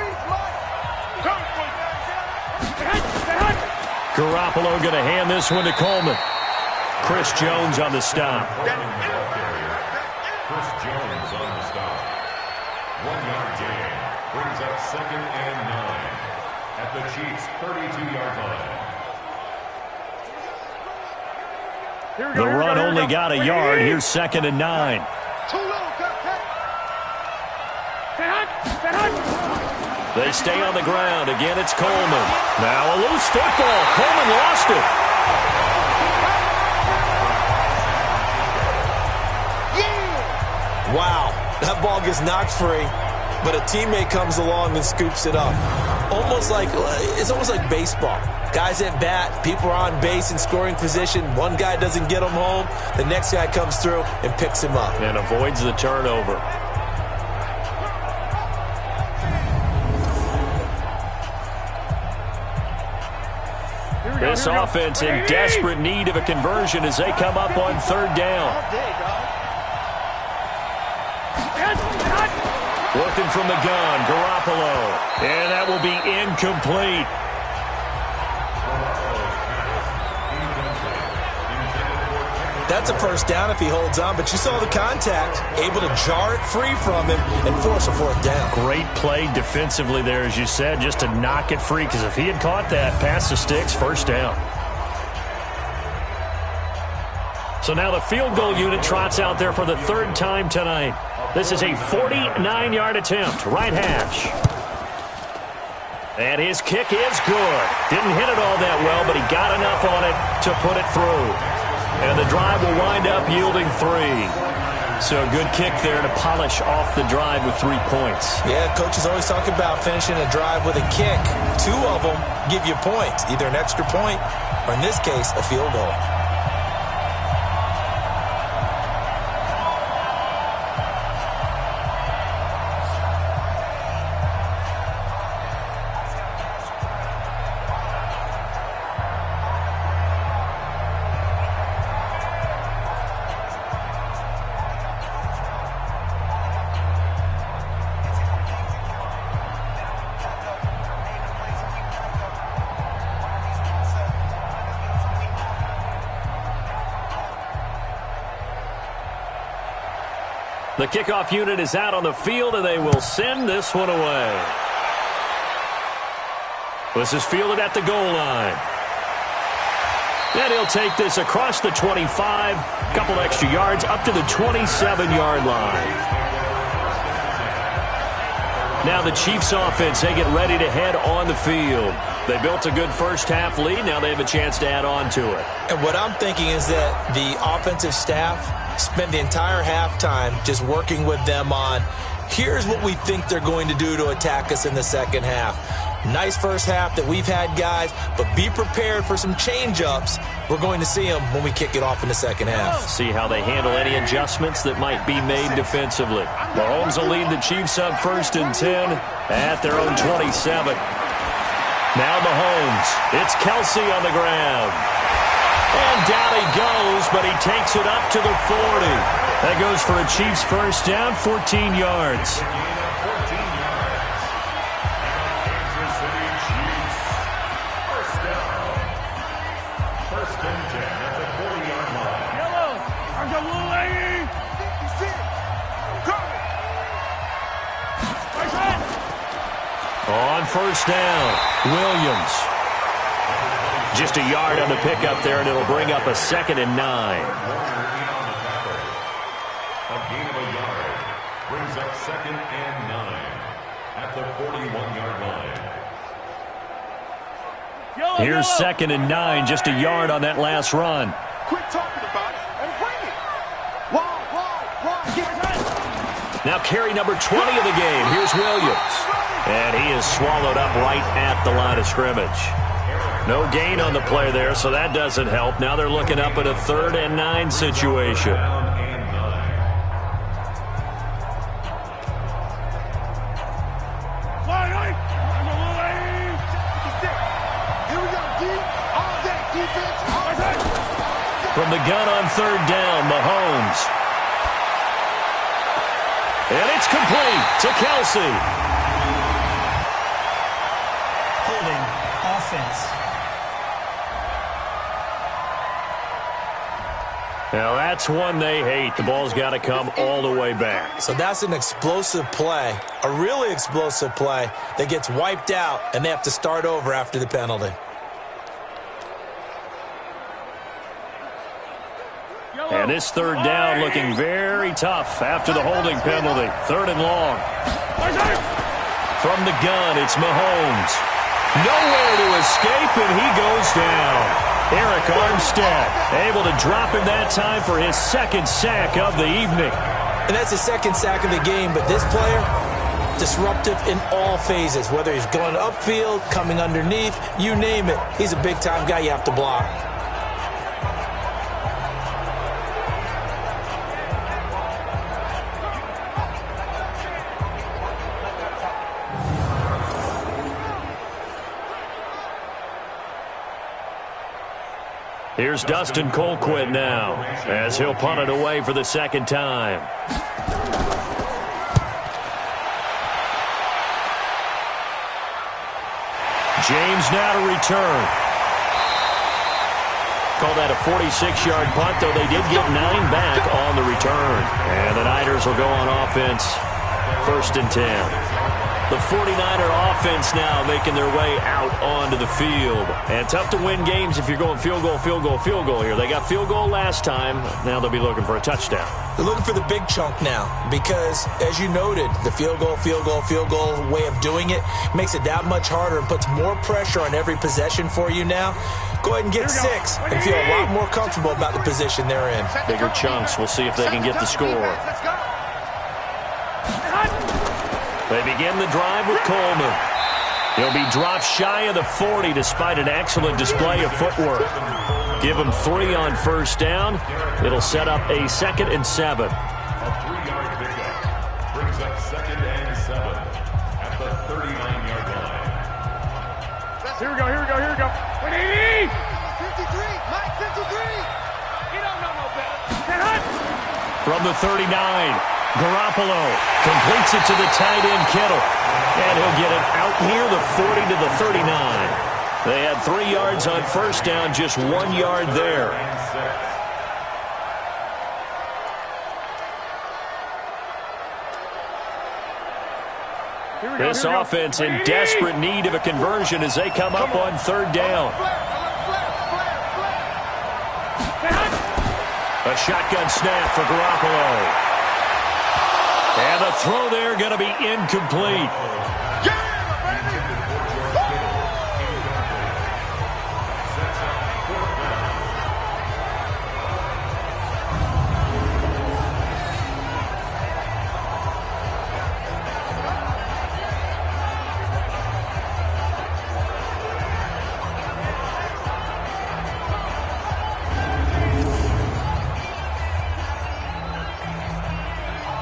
S1: Garoppolo going to hand this one to Coleman. Chris Jones on the stop.
S3: Chris Jones on the stop. 1-yard gain. Brings up 2nd and 9 at the Chiefs' 32-yard line.
S1: The run only got a yard. Here's 2nd and 9. They stay on the ground. Again, it's Coleman. Now a loose football. Coleman lost it.
S2: Wow, that ball gets knocked free, but a teammate comes along and scoops it up. It's almost like baseball. Guys at bat, people are on base in scoring position. One guy doesn't get him home. The next guy comes through and picks him up.
S1: And avoids the turnover. This offense in desperate need of a conversion as they come up on 3rd down. Looking from the gun, Garoppolo. And that will be incomplete.
S2: That's a first down if he holds on, but you saw the contact, able to jar it free from him and force a 4th down.
S1: Great play defensively there, as you said, just to knock it free, because if he had caught that, past the sticks, first down. So now the field goal unit trots out there for the 3rd time tonight. This is a 49-yard attempt, right hash. And his kick is good. Didn't hit it all that well, but he got enough on it to put it through. And the drive will wind up yielding 3. So a good kick there to polish off the drive with 3 points.
S2: Yeah, coaches always talk about finishing a drive with a kick. 2 of them give you points, either an extra point or, in this case, a field goal.
S1: The kickoff unit is out on the field, and they will send this one away. This is fielded at the goal line. And he'll take this across the 25, a couple extra yards, up to the 27-yard line. Now the Chiefs offense, they get ready to head on the field. They built a good first-half lead. Now they have a chance to add on to it.
S2: And what I'm thinking is that the offensive staff spent the entire halftime just working with them on, here's what we think they're going to do to attack us in the second half. Nice first half that we've had, guys, but be prepared for some change-ups. We're going to see them when we kick it off in the second half.
S1: See how they handle any adjustments that might be made defensively. Mahomes will lead the Chiefs up 1st and 10 at their own 27. Now Mahomes. It's Kelsey on the ground. And down he goes, but he takes it up to the 40. That goes for a Chiefs first down, 14 yards. On first down, Williams. Just a yard on the pickup there, and it'll bring up a 2nd and 9.
S3: A gain of a yard brings up 2nd and 9 at the 41-yard line.
S1: Here's 2nd and 9, just a yard on that last run.
S4: Quit talking about it and bring it. Why?
S1: Now carry number 20 of the game. Here's Williams. And he is swallowed up right at the line of scrimmage. No gain on the play there, so that doesn't help. Now they're looking up at a 3rd and 9 situation.
S4: From
S1: the gun on 3rd down, Mahomes. And it's complete to Kelsey.
S6: Holding offense.
S1: Now that's one they hate. The ball's got to come all the way back.
S2: So that's an explosive play, a really explosive play that gets wiped out, and they have to start over after the penalty.
S1: And this 3rd down looking very tough after the holding penalty. 3rd and long. From the gun, it's Mahomes. Nowhere to escape, and he goes down. Eric Armstead able to drop him that time for his 2nd sack of the evening.
S2: And that's his 2nd sack of the game, but this player, disruptive in all phases, whether he's going upfield, coming underneath, you name it. He's a big-time guy you have to block.
S1: Here's Dustin Colquitt now, as he'll punt it away for the 2nd time. James now to return. Call that a 46-yard punt, though they did get 9 back on the return. And the Niners will go on offense, 1st and 10. The 49er offense now making their way out onto the field. And tough to win games if you're going field goal, field goal, field goal here. They got field goal last time. Now they'll be looking for a touchdown.
S2: They're looking for the big chunk now because, as you noted, the field goal way of doing it makes it that much harder and puts more pressure on every possession for you now. Go ahead and get 6 and feel a lot more comfortable about the position they're in.
S1: Bigger chunks. We'll see if they can get the score. They begin the drive with Coleman. He'll be dropped shy of the 40 despite an excellent display of footwork. Give him 3 on 1st down. It'll set up a 2nd and 7.
S3: A 3-yard pickup brings up 2nd and 7 at the 39-yard line.
S4: Here we go. 180! 53! Mike, 53! You don't know no better.
S1: From the 39. Garoppolo completes it to the tight end, Kittle. And he'll get it out near the 40 to the 39. They had 3 yards on 1st down, just 1 yard there. This offense in desperate need of a conversion as they come up on 3rd down. A shotgun snap for Garoppolo. And the throw there going to be incomplete.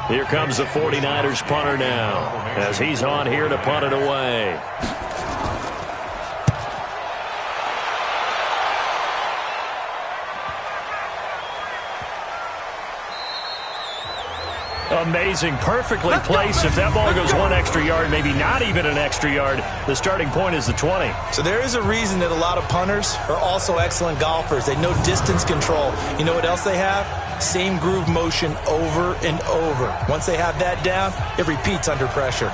S1: Here comes the 49ers punter now, as he's on here to punt it away. Amazing, perfectly placed. If that ball goes 1 extra yard, maybe not even an extra yard, the starting point is the 20.
S2: So there is a reason that a lot of punters are also excellent golfers. They know distance control. You know what else they have? Same groove motion over and over. Once they have that down, it repeats under pressure.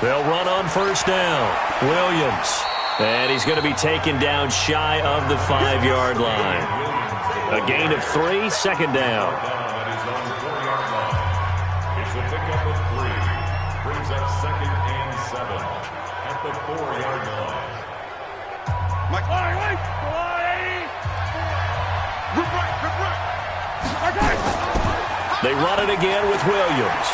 S1: They'll run on 1st down. Williams. And he's going to be taken down shy of the 5-yard line. A gain of 3, second down.
S3: At his own 4-yard line. It's a pickup of 3. Brings up 2nd and 7 at the 4-yard line.
S4: Mike, wait. Rip right.
S1: They run it again with Williams.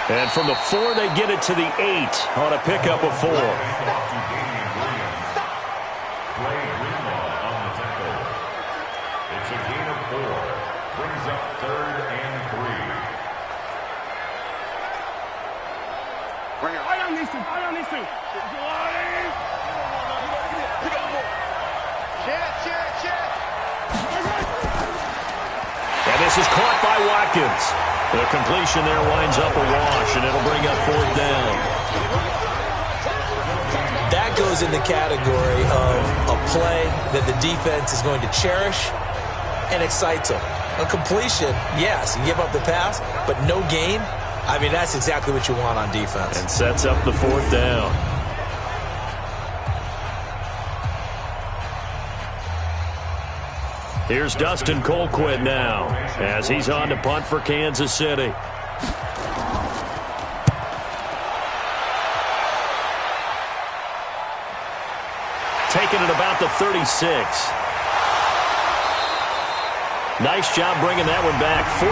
S1: And from the 4, they get it to the 8 on a pickup of 4.
S3: It's a gain of 4. Brings up 3rd and 3.
S4: Eye on these two. Check.
S1: And this is caught by Watkins. The completion there winds up a wash, and it'll bring up 4th down.
S2: That goes in the category of a play that the defense is going to cherish and excites them. A completion, yes, you give up the pass, but no gain. I mean, that's exactly what you want on defense.
S1: And sets up the 4th down. Here's Dustin Colquitt now as he's on to punt for Kansas City. Taking it about the 36. Nice job bringing that one back. 14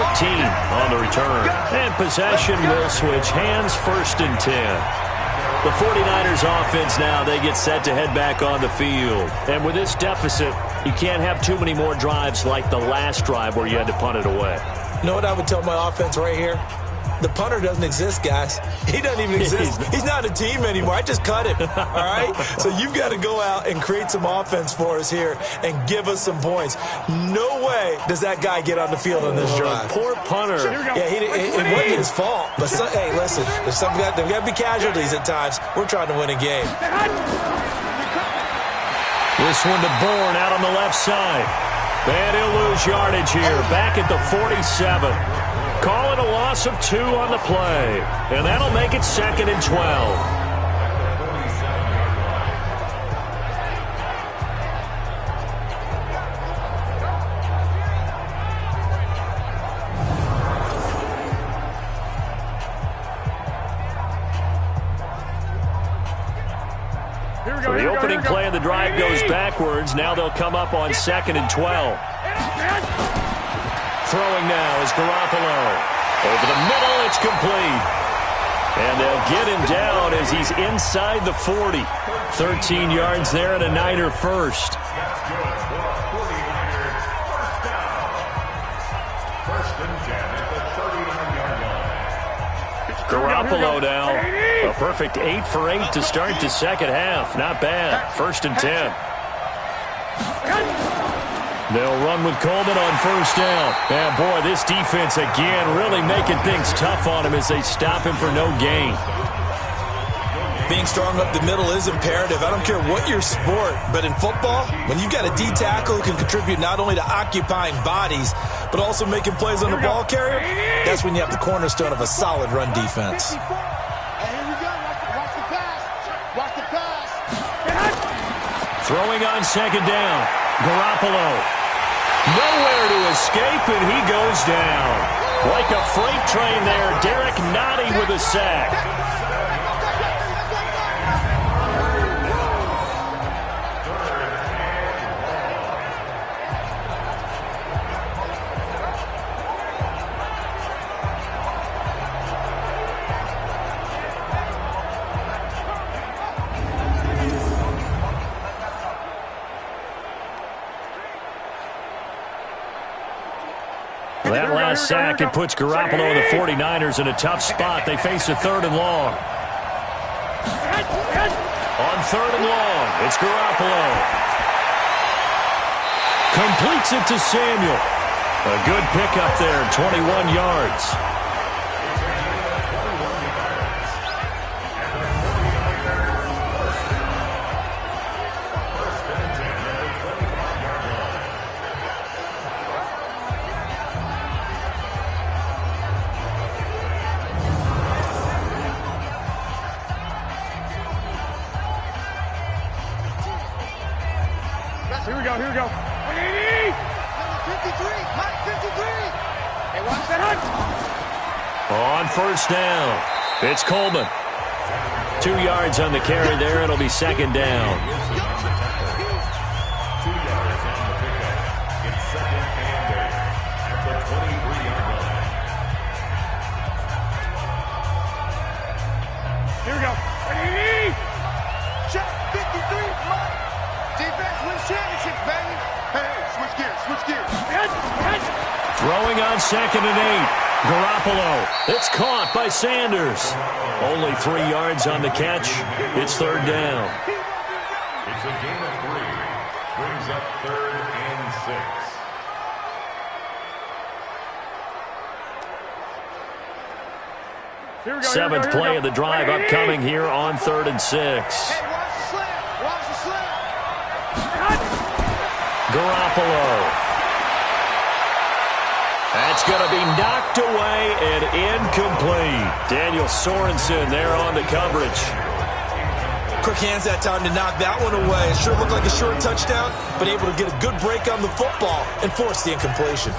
S1: on the return. And possession will switch hands, 1st and 10. The 49ers offense now, they get set to head back on the field. And with this deficit, you can't have too many more drives like the last drive where you had to punt it away.
S2: You know what I would tell my offense right here? The punter doesn't exist, guys. He doesn't even exist. He's not a team anymore. I just cut him, all right? So you've got to go out and create some offense for us here and give us some points. No way does that guy get on the field on this drive.
S1: Poor punter.
S2: Yeah, it wasn't his fault. But, hey, listen, there's got to be casualties at times. We're trying to win a game.
S1: This one to Bourne out on the left side. And he'll lose yardage here. Back at the 47. Call it a loss of 2 on the play. And that'll make it 2nd and 12. So the opening play of the drive goes backwards. Now they'll come up on 2nd and 12. Throwing now is Garoppolo. Over the middle, it's complete. And they'll get him down as he's inside the 40. 13 yards there and a Niner first. Garoppolo now. A perfect 8 for 8 to start the second half. Not bad. 1st and 10. They'll run with Coleman on 1st down. And, boy, this defense, again, really making things tough on him as they stop him for no gain.
S2: Being strong up the middle is imperative. I don't care what your sport, but in football, when you've got a D tackle who can contribute not only to occupying bodies, but also making plays on the ball carrier, that's when you have the cornerstone of a solid run defense.
S1: Throwing on 2nd down. Garoppolo. Nowhere to escape, and he goes down. Like a freight train there, Derek Nottie with a sack. That last sack, it puts Garoppolo and the 49ers in a tough spot. They face a 3rd and long. On 3rd and long, it's Garoppolo. Completes it to Samuel. A good pickup there, 21 yards.
S4: Here we go. 53. Mike 53. Hey, watch that hunt.
S1: On first down, it's Coleman. 2 yards on the carry there. It'll be second down.
S3: 2 yards on the pickup. It's second and 8 at the 23-yard line.
S4: Here we go. Ready? Check 53. Mike. Defense wins championships, baby. Hey, switch gears. Switch gears.
S1: Throwing on second and 8. Garoppolo. It's caught by Sanders. Only 3 yards on the catch. It's third down.
S3: It's a gain of 3. Brings up third and 6.
S4: Here we go.
S1: Seventh play of the drive upcoming here on third and 6.
S4: Hey, watch the slant. Watch the slant.
S1: Garoppolo. That's going to be knocked away and incomplete. Daniel Sorensen there on the coverage.
S2: Quick hands that time to knock that one away. It sure looked like a short touchdown, but able to get a good break on the football and force the incompletion.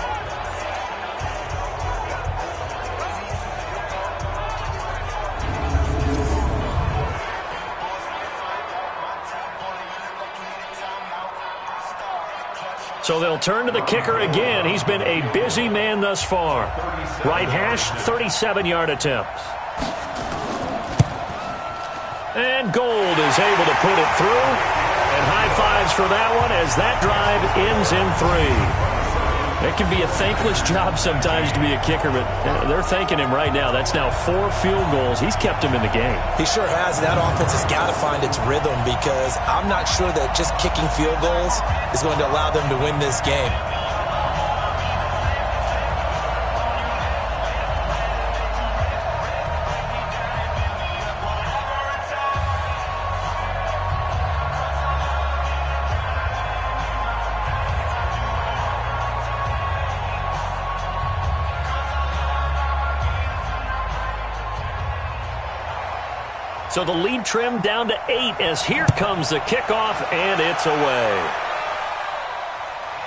S1: So they'll turn to the kicker again. He's been a busy man thus far. Right hash, 37-yard attempt. And Gold is able to put it through. And high fives for that one as that drive ends in 3. It can be a thankless job sometimes to be a kicker, but they're thanking him right now. That's now 4 field goals. He's kept him in the game.
S2: He sure has. That offense has got to find its rhythm because I'm not sure that just kicking field goals is going to allow them to win this game.
S1: So the lead trimmed down to 8 as here comes the kickoff, and it's away.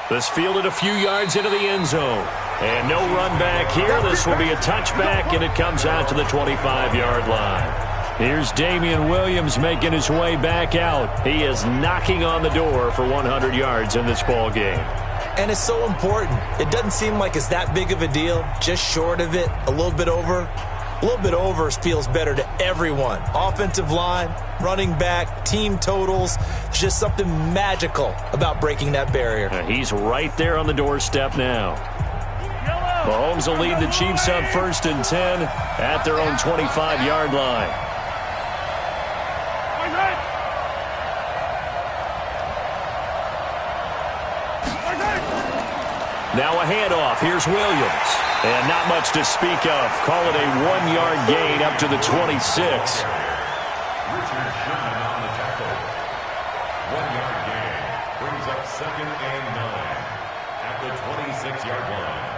S1: This fielded a few yards into the end zone. And no run back here. This will be a touchback, and it comes out to the 25-yard line. Here's Damian Williams making his way back out. He is knocking on the door for 100 yards in this ball game.
S2: And it's so important. It doesn't seem like it's that big of a deal. Just short of it, a little bit over. A little bit over feels better to everyone. Offensive line, running back, team totals, just something magical about breaking that barrier.
S1: He's right there on the doorstep now. Mahomes will lead the Chiefs up first and 10 at their own 25-yard line. Now a handoff. Here's Williams. And not much to speak of. Call it a 1-yard gain up to the 26.
S3: Richard Sherman on the tackle. 1-yard gain. Brings up second and 9 at the 26-yard line.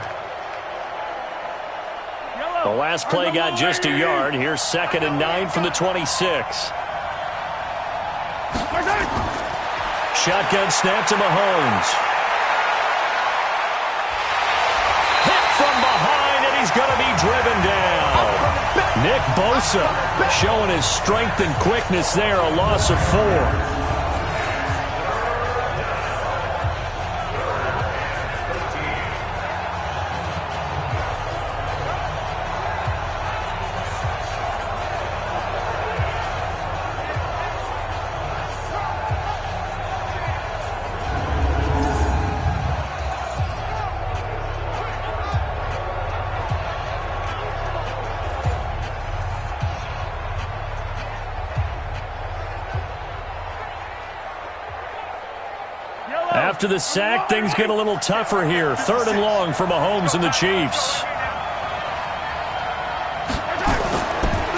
S1: The last play got just a yard. Here's second and 9 from the 26. Shotgun snap to Mahomes. From behind, and he's going to be driven down. Nick Bosa showing his strength and quickness there, a loss of 4. After the sack, things get a little tougher here. Third and long for Mahomes and the Chiefs.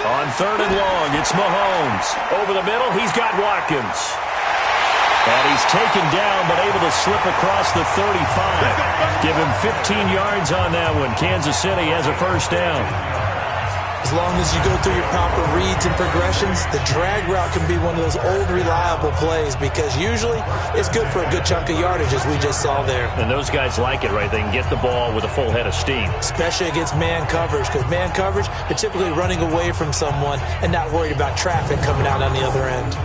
S1: On third and long, it's Mahomes. Over the middle, he's got Watkins. And he's taken down, but able to slip across the 35. Give him 15 yards on that one. Kansas City has a first down.
S2: As long as you go through your proper reads and progressions, the drag route can be one of those old reliable plays because usually it's good for a good chunk of yardage, as we just saw there.
S1: And those guys like it, right? They can get the ball with a full head of steam.
S2: Especially against man coverage, because man coverage, they're typically running away from someone and not worried about traffic coming out on the other end.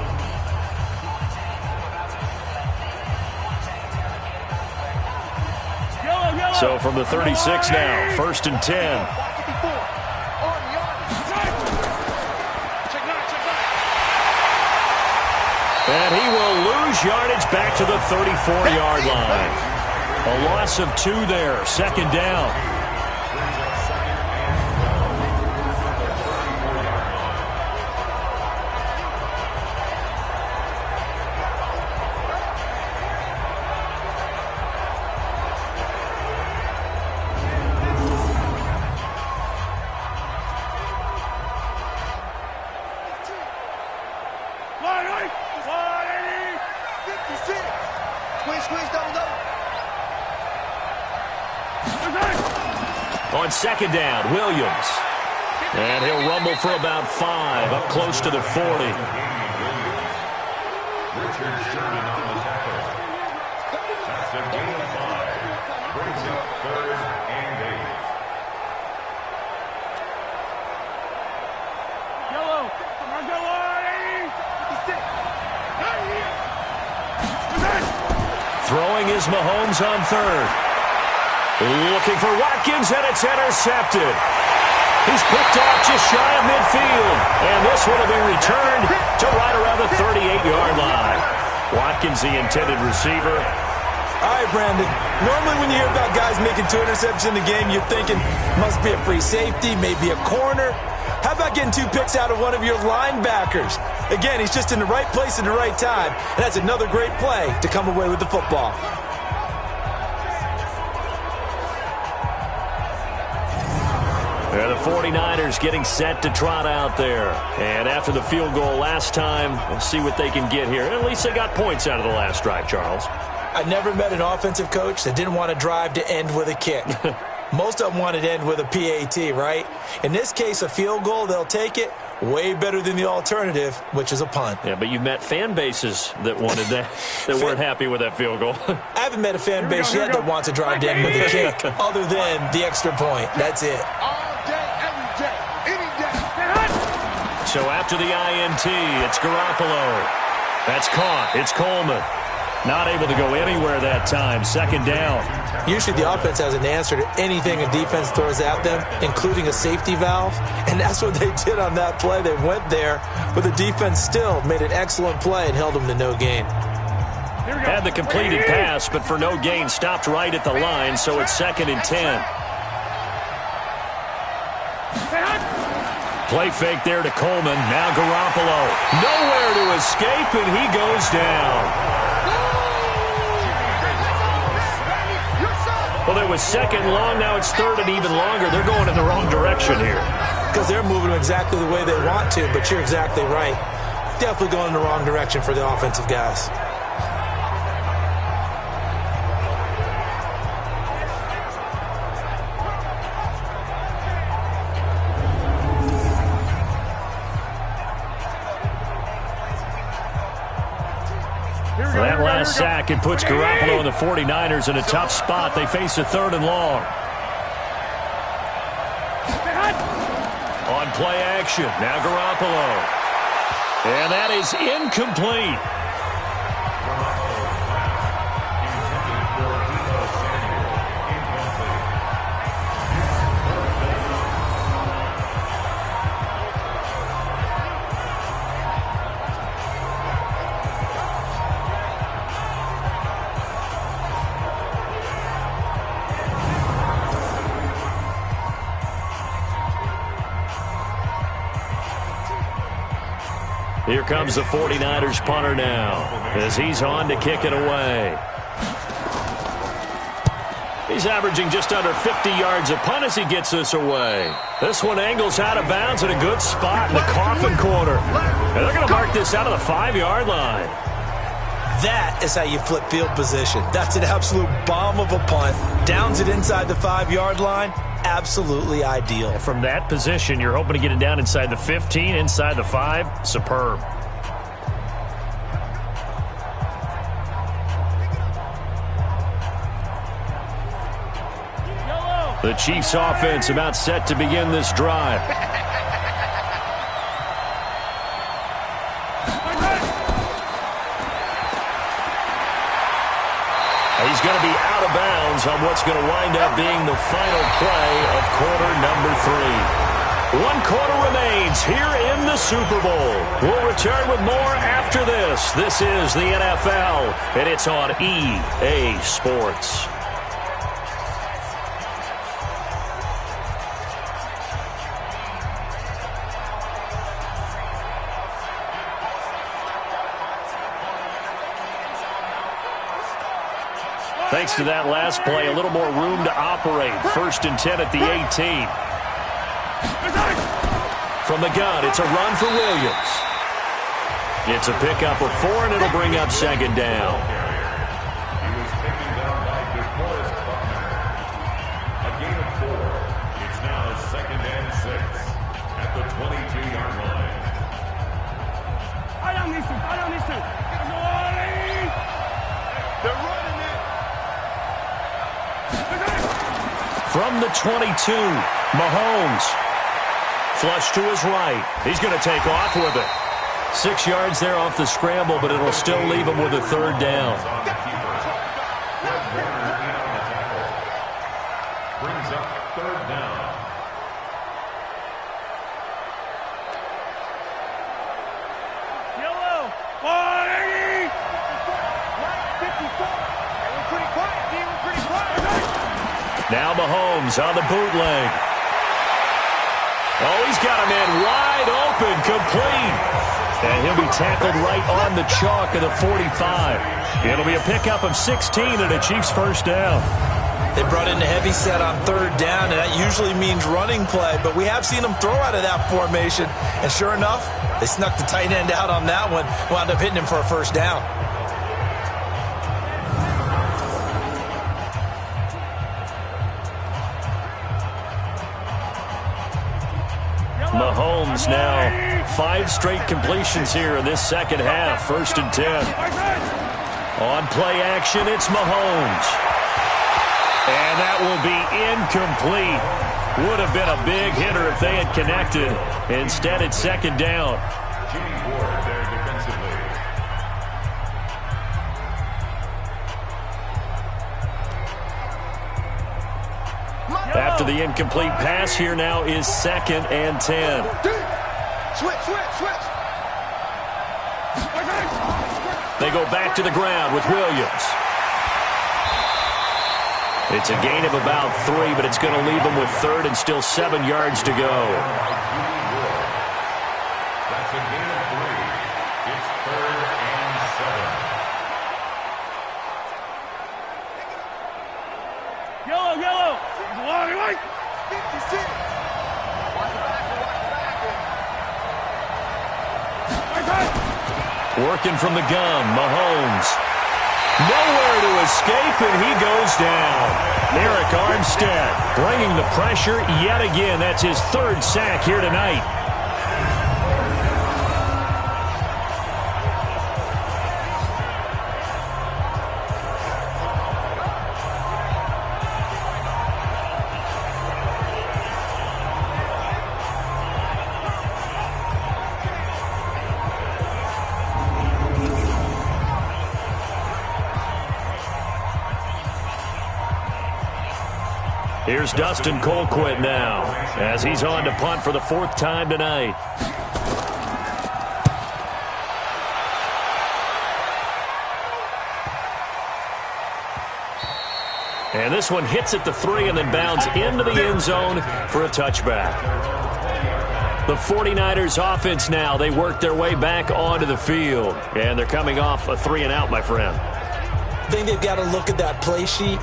S1: So from the 36 now, 1st and 10. And he will lose yardage back to the 34-yard line. A loss of 2 there, 2nd down. On 2nd down, Williams. And he'll rumble for about 5, up close to the 40.
S3: Richard Sherman on the tackle. That's a gain of 5. Brings up 3rd and 8.
S4: Yellow.
S1: Throwing is Mahomes on 3rd. Looking for Watkins, and it's intercepted. He's picked off just shy of midfield. And this one will be returned to right around the 38-yard line. Watkins, the intended receiver.
S2: All right, Brandon. Normally when you hear about guys making 2 interceptions in the game, you're thinking must be a free safety, maybe a corner. How about getting 2 picks out of one of your linebackers? Again, he's just in the right place at the right time. And that's another great play to come away with the football.
S1: And the 49ers getting set to trot out there. And after the field goal last time, we'll see what they can get here. At least they got points out of the last drive, Charles.
S2: I never met an offensive coach that didn't want to drive to end with a kick. Most of them wanted to end with a PAT, right? In this case, a field goal, they'll take it. Way better than the alternative, which is a punt.
S1: Yeah, but you've met fan bases that wanted that, that weren't happy with that field goal.
S2: I haven't met a fan base yet that wants to drive to end with a kick, other than the extra point. That's it.
S1: So after the INT, it's Garoppolo. That's caught. It's Coleman. Not able to go anywhere that time. 2nd down.
S2: Usually the offense has an answer to anything a defense throws at them, including a safety valve. And that's what they did on that play. They went there, but the defense still made an excellent play and held them to no gain.
S1: Had the completed pass, but for no gain, stopped right at the line, so it's 2nd and 10. Play fake there to Coleman. Now Garoppolo. Nowhere to escape, and he goes down. Well, it was 2nd long. Now it's 3rd and even longer. They're going in the wrong direction here.
S2: Because they're moving exactly the way they want to, but you're exactly right. Definitely going in the wrong direction for the offensive guys.
S1: That last sack, it puts Garoppolo and the 49ers in a tough spot. They face a 3rd and long. On play action, now Garoppolo. And that is incomplete. Here comes the 49ers punter now as he's on to kick it away. He's averaging just under 50 yards a punt as he gets this away. This one angles out of bounds in a good spot in the coffin corner. And they're going to mark this out of the 5-yard line.
S2: That is how you flip field position. That's an absolute bomb of a punt. Downs it inside the 5-yard line. absolutely ideal.
S1: From that position, you're hoping to get it down inside the 15, inside the 5. Superb. The Chiefs offense about set to begin this drive. He's going to be out of bounds on what's going to wind up being the final play of quarter number 3. 1 quarter remains here in the Super Bowl. We'll return with more after this. This is the NFL, and it's on EA Sports. Thanks to that last play, a little more room to operate. 1st and 10 at the 18. From the gun, it's a run for Williams. It's a pickup of 4, and it'll bring up 2nd down.
S3: He was taken down by DeForest Buckner. A gain of 4. It's now 2nd and 6 at the 22-yard line.
S4: I don't need to. They're running it.
S1: From the 22, Mahomes. Flush to his right. He's going to take off with it. 6 yards there off the scramble, but it'll still leave him with a 3rd down.
S3: Brings up 3rd down.
S4: Yellow. 180. 54. We're pretty quiet, D. We're pretty quiet.
S1: Now Mahomes on the bootleg. Oh, he's got a man wide open, complete. And he'll be tackled right on the chalk of the 45. It'll be a pickup of 16 and a Chiefs 1st down.
S2: They brought in a heavy set on 3rd down, and that usually means running play, but we have seen them throw out of that formation. And sure enough, they snuck the tight end out on that one, wound up hitting him for a 1st down.
S1: Mahomes now 5 straight completions here in this 2nd half. 1st and 10. On play action, it's Mahomes. And that will be incomplete. Would have been a big hitter if they had connected. Instead, it's 2nd down.
S3: Jimmy Ward there defensively.
S1: After the incomplete pass, here now is 2nd and 10.
S4: Switch.
S1: They go back to the ground with Williams. It's a gain of about 3, but it's going to leave them with 3rd and still 7 yards to go.
S3: That's a gain of 3. It's 3rd and 7.
S4: Yellow. White. 56.
S1: Working from the gun, Mahomes. Nowhere to escape, and he goes down. Eric Armstead bringing the pressure yet again. That's his 3rd sack here tonight. Here's Dustin Colquitt now, as he's on to punt for the 4th time tonight. And this one hits at the 3 and then bounds into the end zone for a touchback. The 49ers offense now, they work their way back onto the field. And they're coming off a 3 and out, my friend.
S2: I think they've got to look at that play sheet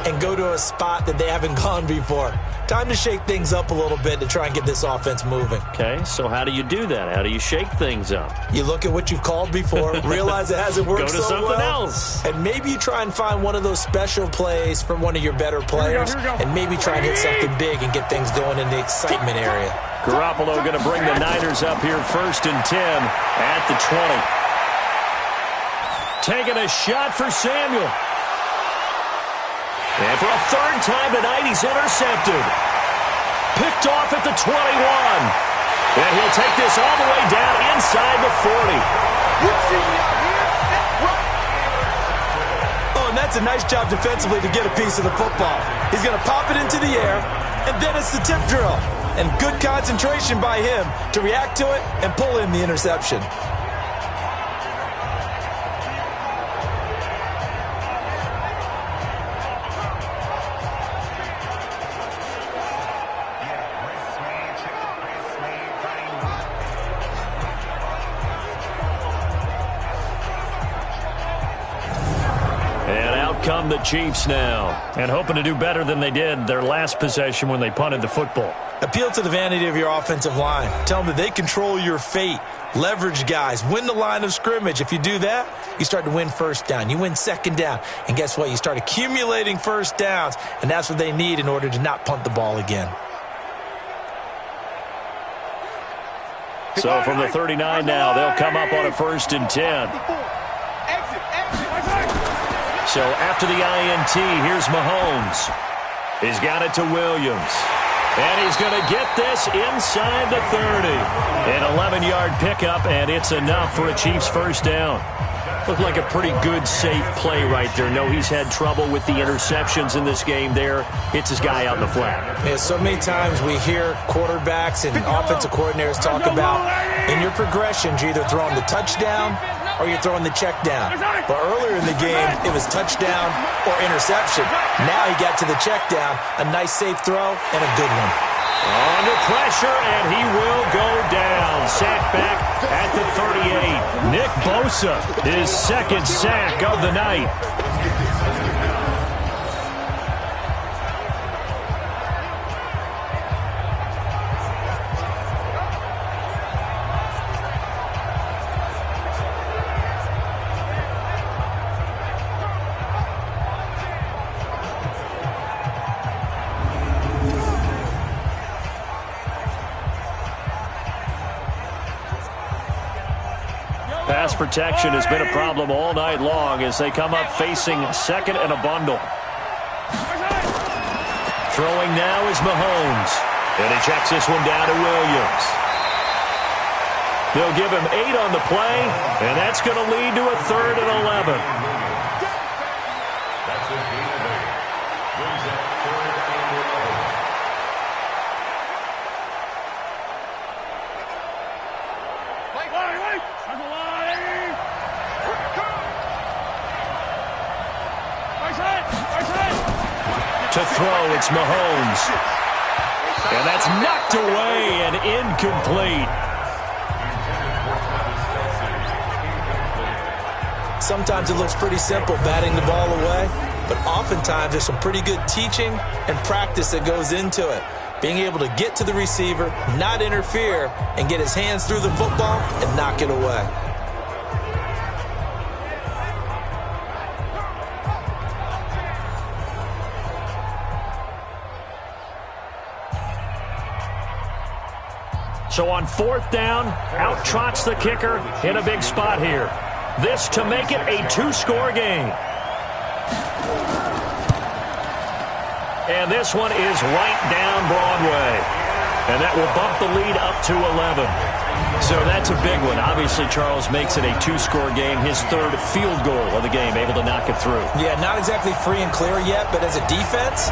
S2: and go to a spot that they haven't gone before. Time to shake things up a little bit to try and get this offense moving.
S1: Okay, so how do you do that? How do you shake things up?
S2: You look at what you've called before, realize it hasn't worked so well.
S1: Go to something else.
S2: And maybe you try and find one of those special plays from one of your better players, and maybe try and hit something big and get things going in the excitement area.
S1: Garoppolo going to bring the Niners up here 1st and 10 at the 20. Taking a shot for Samuel. And for a third time tonight, he's intercepted. Picked off at the 21. And he'll take this all the way down inside the 40.
S2: Oh, and that's a nice job defensively to get a piece of the football. He's going to pop it into the air, and then it's the tip drill. And good concentration by him to react to it and pull in the interception.
S1: Come the Chiefs now, and hoping to do better than they did their last possession when they punted the football.
S2: Appeal to the vanity of your offensive line. Tell them that they control your fate. Leverage guys. Win the line of scrimmage. If you do that, you start to win first down. You win second down. And guess what? You start accumulating first downs, and that's what they need in order to not punt the ball again.
S1: So from the 39 now, they'll come up on a 1st and 10. So after the INT, here's Mahomes. He's got it to Williams. And he's going to get this inside the 30. An 11-yard pickup, and it's enough for a Chiefs first down. Looked like a pretty good, safe play right there. No, he's had trouble with the interceptions in this game there. Hits his guy out in the flat.
S2: Yeah, so many times we hear quarterbacks and offensive coordinators talk about in your progressions, you're either throwing the touchdown or you're throwing the check down. But earlier in the game, it was touchdown or interception. Now he got to the check down, a nice safe throw, and a good one.
S1: Under pressure, and he will go down. Sack back at the 38. Nick Bosa, his second sack of the night. Pass protection has been a problem all night long as they come up facing second and a bundle. Throwing now is Mahomes. And he checks this one down to Williams. They'll give him 8 on the play, and that's going to lead to a 3rd and 11.
S3: That's a gain of 8. Brings up 3rd and 11.
S4: Wait.
S1: To throw, it's Mahomes. And that's knocked away and incomplete.
S2: Sometimes it looks pretty simple, batting the ball away, but oftentimes there's some pretty good teaching and practice that goes into it. Being able to get to the receiver, not interfere, and get his hands through the football and knock it away.
S1: So on 4th down, out trots the kicker in a big spot here. This to make it a 2-score game. And this one is right down Broadway. And that will bump the lead up to 11. So that's a big one. Obviously, Charles makes it a 2-score game. His 3rd field goal of the game, able to knock it through.
S2: Yeah, not exactly free and clear yet, but as a defense,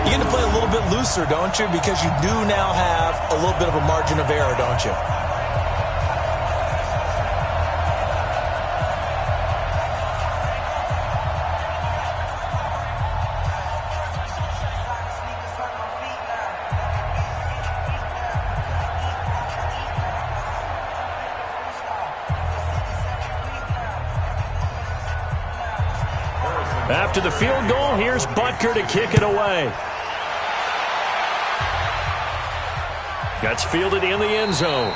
S2: you get to play a little bit looser, don't you? Because you do now have a little bit of a margin of error, don't you?
S1: After the field goal, here's Butker to kick it away. Gets fielded in the end zone.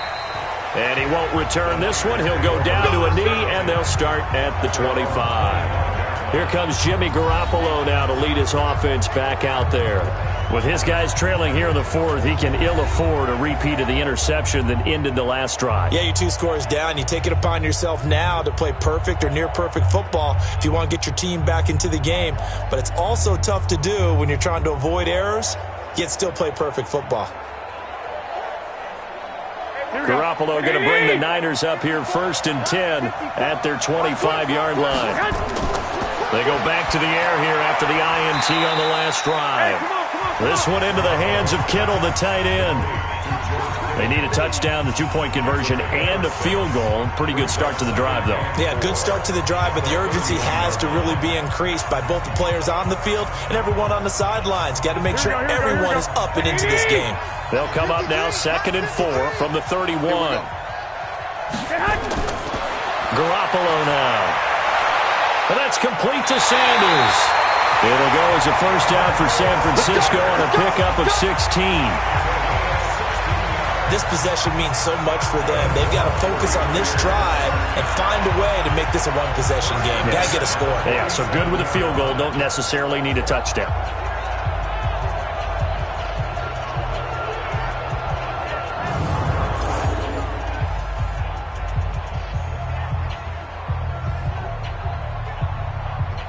S1: And he won't return this one. He'll go down to a knee, and they'll start at the 25. Here comes Jimmy Garoppolo now to lead his offense back out there. With his guys trailing here in the fourth, he can ill afford a repeat of the interception that ended the last drive.
S2: Yeah, your 2 scores down. You take it upon yourself now to play perfect or near-perfect football if you want to get your team back into the game. But it's also tough to do when you're trying to avoid errors, yet still play perfect football.
S1: Garoppolo going to bring the Niners up here 1st and 10 at their 25-yard line. They go back to the air here after the INT on the last drive. This one into the hands of Kittle, the tight end. They need a touchdown, the 2-point conversion, and a field goal. Pretty good start to the drive, though.
S2: Yeah, good start to the drive, but the urgency has to really be increased by both the players on the field and everyone on the sidelines. Got to make sure everyone is up and into this game.
S1: They'll come up now 2nd and 4 from the 31. Garoppolo now. And that's complete to Sanders. It'll go as a first down for San Francisco on a pickup of 16.
S2: This possession means so much for them. They've got to focus on this drive and find a way to make this a one-possession game.
S1: Yes.
S2: Got to get a score.
S1: Yeah, so good with a field goal. Don't necessarily need a touchdown.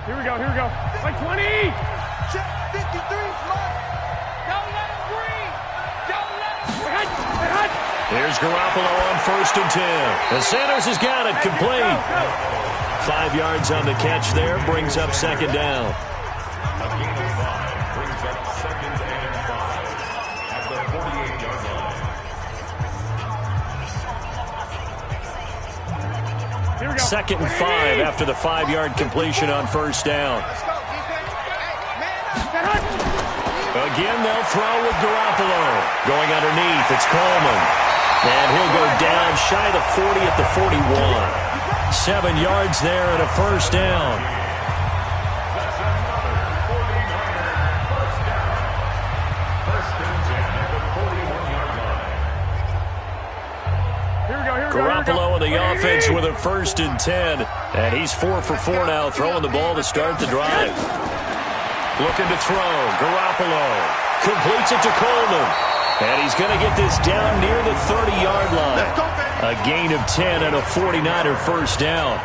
S4: Here we go. Like 20. Check 53, Mike. Don't let him breathe. Don't let him breathe.
S1: Here's Garoppolo on 1st and 10. And Sanders has got it complete. 5 yards on the catch there. Brings up 2nd down.
S3: A gain of 5 brings up 2nd and 5 at the 48-yard line.
S4: Here we go.
S1: 2nd and 5 after the 5-yard completion on 1st down. Again, they'll throw with Garoppolo. Going underneath, it's Coleman. And he'll go down shy of the 40 at the 41. 7 yards there and a first down.
S3: That's another 49er first down. 1st and 10 at the 41-yard line.
S4: Here we go.
S1: Garoppolo and the offense with a 1st and 10. And he's 4 for 4 now, throwing the ball to start the drive. Looking to throw. Garoppolo completes it to Coleman. And he's going to get this down near the 30-yard line. A gain of 10 and a 49er first down.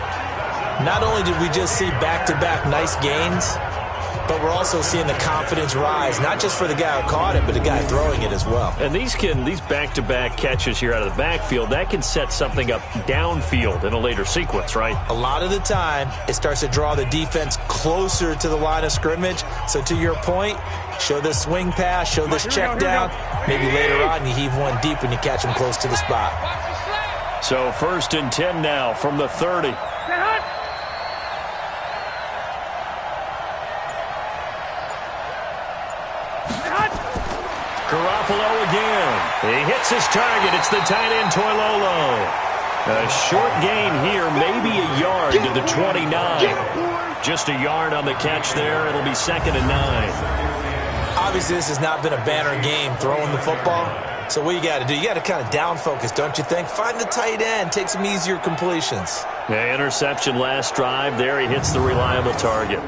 S2: Not only did we just see back-to-back nice gains, but we're also seeing the confidence rise, not just for the guy who caught it, but the guy throwing it as well.
S1: And these back-to-back catches here out of the backfield, that can set something up downfield in a later sequence, right?
S2: A lot of the time, it starts to draw the defense closer to the line of scrimmage. So to your point, show this swing pass, show this check down. Maybe later on you heave one deep when you catch him close to the spot.
S1: So 1st and 10 now from the 30. Garoppolo again. He hits his target. It's the tight end, Toilolo. A short gain here, maybe a yard to the 29. Just a yard on the catch there. It'll be 2nd and 9.
S2: Obviously, this has not been a banner game throwing the football. So what you got to do, you got to kind of down focus, don't you think? Find the tight end, take some easier completions.
S1: Yeah, interception last drive there. He hits the reliable target.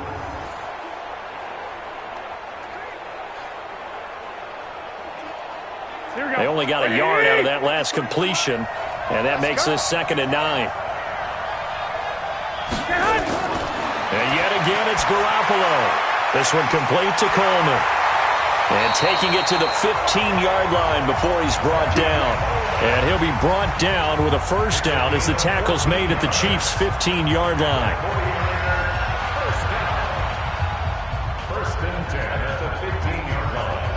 S1: They only got a yard out of that last completion, and that makes this 2nd and 9. And yet again, it's Garoppolo. This one complete to Coleman. And taking it to the 15-yard line before he's brought down. And he'll be brought down with a first down as the tackle's made at the Chiefs' 15-yard line.
S3: First and 10 at the 15-yard line.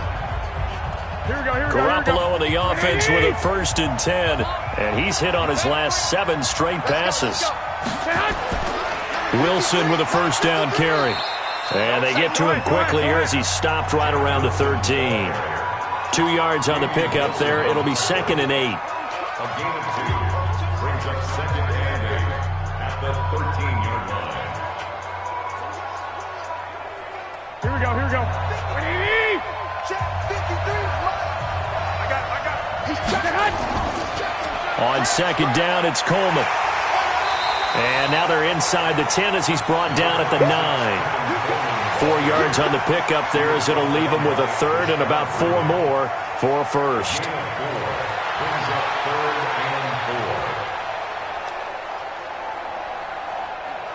S1: Garoppolo and the offense with a 1st and 10. And he's hit on his last 7 straight passes. Wilson with a first down carry. And they get to him quickly here as he's stopped right around the 13. 2 yards on the pickup there. It'll be 2nd and 8.
S3: A gain of 2 brings up 2nd and 8 at the 13-yard line.
S4: Here we go. Check 53. I got it.
S1: On second down, it's Coleman. And now they're inside the 10 as he's brought down at the 9. 4 yards on the pickup there as it'll leave him with a third and about 4 more for a first.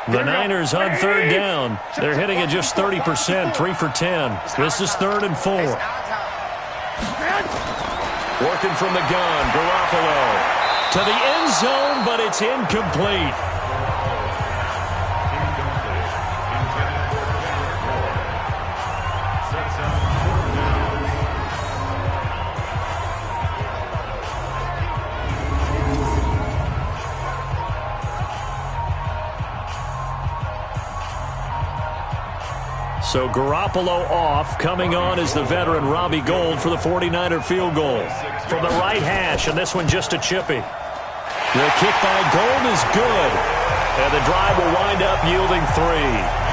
S1: The Niners on third down. They're hitting at just 30%, 3 for 10. This is 3rd and 4. Working from the gun, Garoppolo. To the end zone, but it's incomplete. So Garoppolo off. Coming on is the veteran Robbie Gould for the 49er field goal. From the right hash, and this one just a chippy. The kick by Gould is good. And the drive will wind up yielding 3.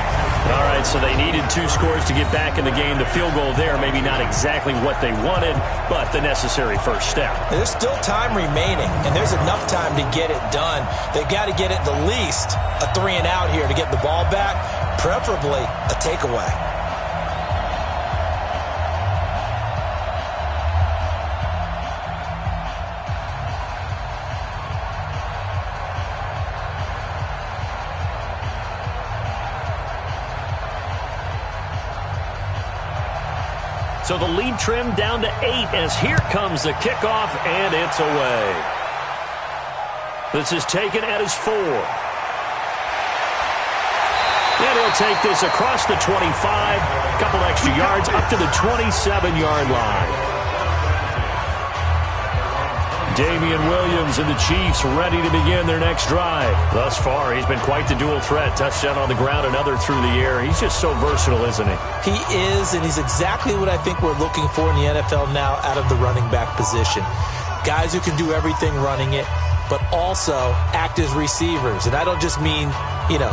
S1: All right, so they needed 2 scores to get back in the game. The field goal there, maybe not exactly what they wanted, but the necessary first step.
S2: There's still time remaining, and there's enough time to get it done. They've got to get at the least a 3 and out here to get the ball back, preferably a takeaway.
S1: So the lead trimmed down to 8 as here comes the kickoff, and it's away. This is taken at his 4. And he'll take this across the 25, a couple extra yards up to the 27-yard line. Damian Williams and the Chiefs ready to begin their next drive. Thus far, he's been quite the dual threat. Touchdown on the ground, another through the air. He's just so versatile, isn't he?
S2: He is, and he's exactly what I think we're looking for in the NFL now out of the running back position. Guys who can do everything running it, but also act as receivers. And I don't just mean, you know,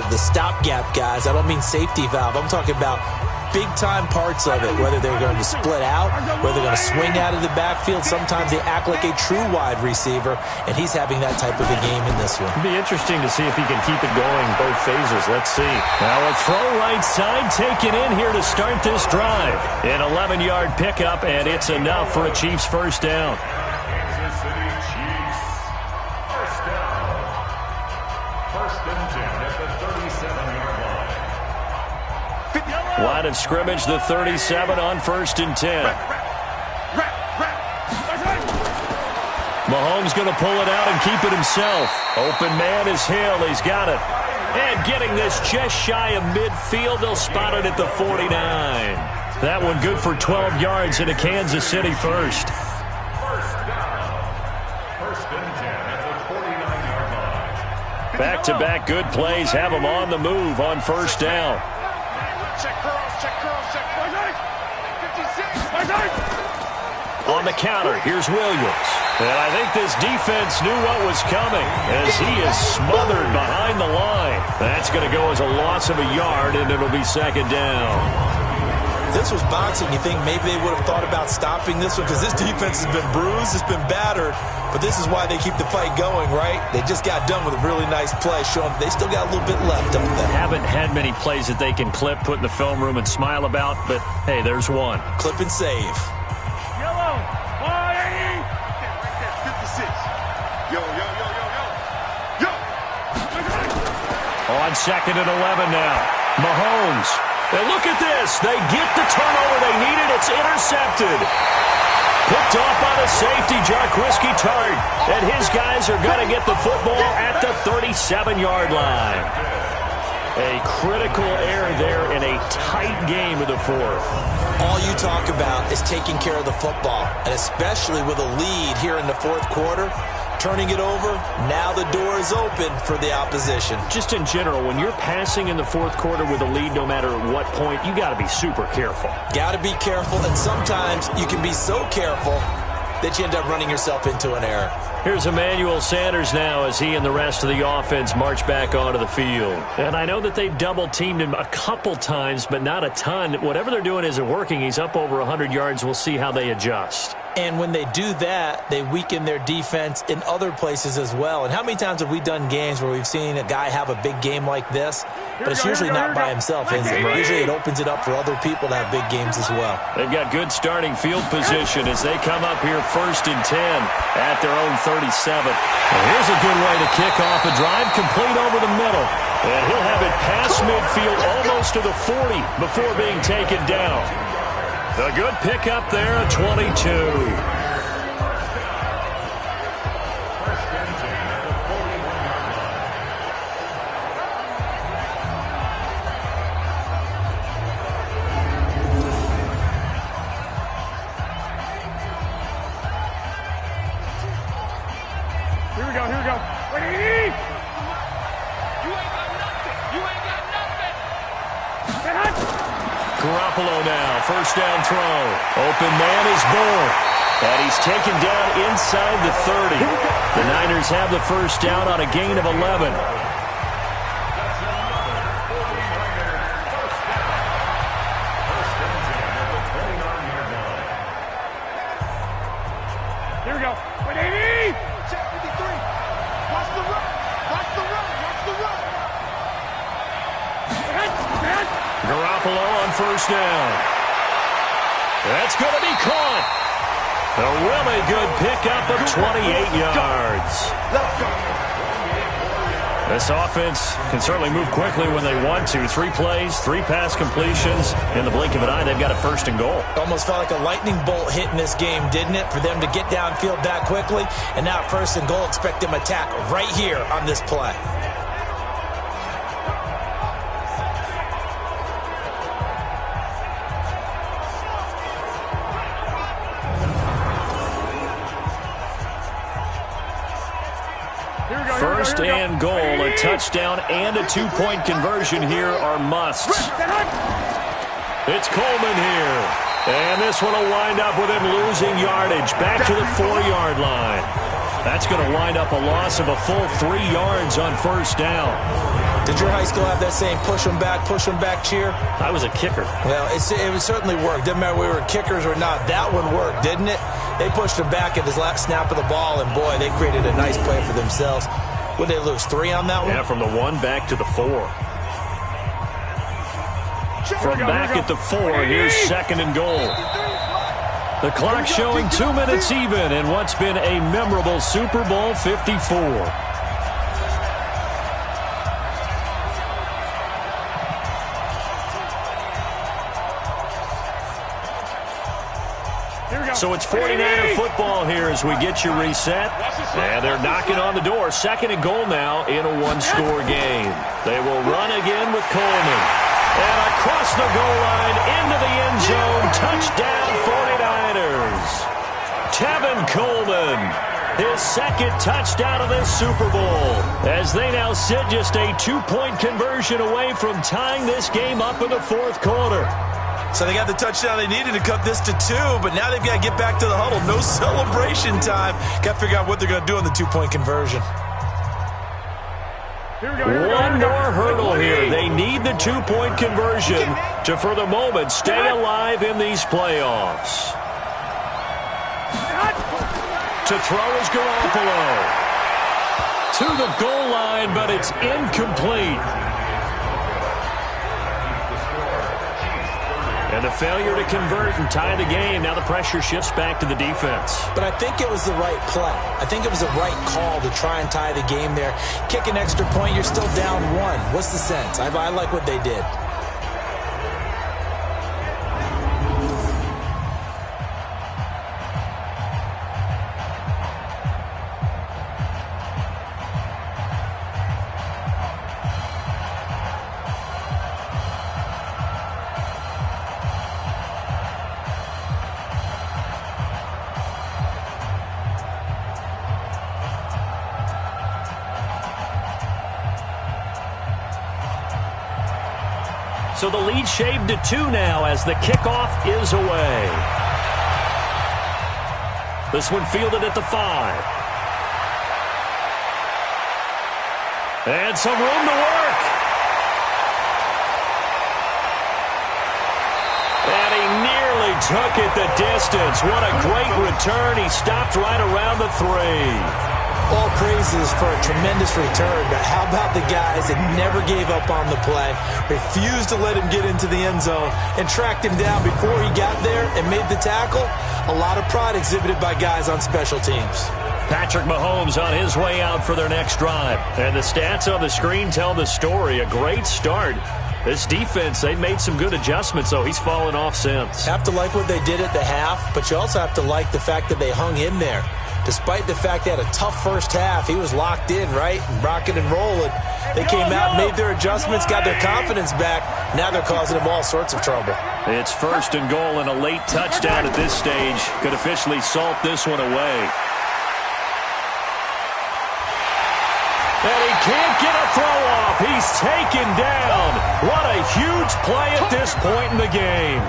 S2: the stopgap guys. I don't mean safety valve. I'm talking about big-time parts of it, whether they're going to split out, whether they're going to swing out of the backfield. Sometimes they act like a true wide receiver, and he's having that type of a game in this one.
S1: It'll be interesting to see if he can keep it going both phases. Let's see. Now a throw right side taken in here to start this drive. An 11-yard pickup, and it's enough for a Chiefs first down.
S3: Kansas City Chiefs. First down. 1st and 10 at the 37-yard line.
S1: Line of scrimmage, the 37 on 1st and 10. Mahomes going to pull it out and keep it himself. Open man is Hill. He's got it. And getting this just shy of midfield. They'll spot it at the 49. That one good for 12 yards into Kansas City first.
S3: First down. 1st and 10 at the 49-yard line.
S1: Back-to-back good plays have them on the move on first down.
S4: Check curls, check curls, check 56.
S1: On the counter, here's Williams. And I think this defense knew what was coming as he is smothered behind the line. That's going to go as a loss of a yard, and it'll be 2nd down.
S2: If this was boxing, you think maybe they would have thought about stopping this one because this defense has been bruised, it's been battered, but this is why they keep the fight going, right? They just got done with a really nice play, showing they still got a little bit left of them.
S1: Haven't had many plays that they can clip, put in the film room, and smile about, but hey, there's one.
S2: Clip and save.
S4: Yellow. 180. Right there, 56. Yo.
S1: On 2nd and 11 now. Mahomes. And look at this. They get the turnover they needed. It's intercepted. Picked off by the safety, Jarquiski Tart. And his guys are going to get the football at the 37-yard line. A critical error there in a tight game of the 4th.
S2: All you talk about is taking care of the football, and especially with a lead here in the 4th quarter. Turning it over, now the door is open for the opposition.
S1: Just in general, when you're passing in the 4th quarter with a lead, no matter at what point, you got to be super careful.
S2: Got to be careful, and sometimes you can be so careful that you end up running yourself into an error.
S1: Here's Emmanuel Sanders now as he and the rest of the offense march back onto the field. And I know that they've double-teamed him a couple times, but not a ton. Whatever they're doing isn't working. He's up over 100 yards. We'll see how they adjust.
S2: And when they do that, they weaken their defense in other places as well. And how many times have we done games where we've seen a guy have a big game like this, but it's usually not by himself, is it? Usually it opens it up for other people to have big games as well.
S1: They've got good starting field position as they come up here 1st and 10 at their own 37. And here's a good way to kick off a drive, complete over the middle. And he'll have it past midfield almost to the 40 before being taken down. A good pickup there at 22.
S4: Here we go. Wait, you ain't got nothing.
S1: Garoppolo now, first down throw. Open man is Bull. And he's taken down inside the 30. The Niners have the first down on a gain of 11.
S4: Here we go. Wait, 80! Check 53. Watch the run. Watch the run.
S1: Garoppolo on first down. That's going to be caught. A really good pickup of 28 yards. This offense can certainly move quickly when they want to. 3 plays, 3 pass completions. In the blink of an eye, they've got a first and goal.
S2: Almost felt like a lightning bolt hit in this game, didn't it? For them to get downfield that quickly. And now first and goal, expect them to attack right here on this play.
S1: First and goal, a touchdown and a 2-point conversion here are musts. It's Coleman here. And this one will wind up with him losing yardage back to the 4-yard line. That's going to wind up a loss of a full 3 yards on first down.
S2: Did your high school have that same push them back cheer?
S1: I was a kicker.
S2: Well, it would certainly work. Didn't matter whether we were kickers or not. That one worked, didn't it? They pushed him back at his last snap of the ball, and boy, they created a nice play for themselves. Would they lose 3 on that one?
S1: Yeah, from the 1 back to the 4. From back at the 4, here's second and goal. The clock showing 2 minutes even in what's been a memorable Super Bowl 54. So it's 49er football here as we get you reset. And they're knocking on the door. Second and goal now in a 1-score game. They will run again with Coleman. And across the goal line into the end zone. Touchdown 49ers. Tevin Coleman. His second touchdown of this Super Bowl. As they now sit just a 2-point conversion away from tying this game up in the 4th quarter.
S2: So they got the touchdown they needed to cut this to 2, but now they've got to get back to the huddle. No celebration time. Got to figure out what they're going to do on the 2-point conversion.
S1: One more hurdle here. They need the 2-point conversion to, for the moment, stay alive in these playoffs. To throw is Garoppolo. To the goal line, but it's incomplete. And a failure to convert and tie the game. Now the pressure shifts back to the defense.
S2: But I think it was the right play. I think it was the right call to try and tie the game there. Kick an extra point, you're still down 1. What's the sense? I like what they did.
S1: So the lead shaved to 2 now as the kickoff is away. This one fielded at the 5. And some room to work. And he nearly took it the distance. What a great return. He stopped right around the 3.
S2: All praises for a tremendous return, but how about the guys that never gave up on the play, refused to let him get into the end zone, and tracked him down before he got there and made the tackle? A lot of pride exhibited by guys on special teams.
S1: Patrick Mahomes on his way out for their next drive. And the stats on the screen tell the story. A great start. This defense, they made some good adjustments, so he's fallen off since.
S2: Have to like what they did at the half, but you also have to like the fact that they hung in there. Despite the fact they had a tough first half, he was locked in, right? Rocking and rolling. They came out, made their adjustments, got their confidence back. Now they're causing them all sorts of trouble.
S1: It's 1st and goal and a late touchdown at this stage. Could officially salt this one away. And he can't get a throw off. He's taken down. What a huge play at this point in the game.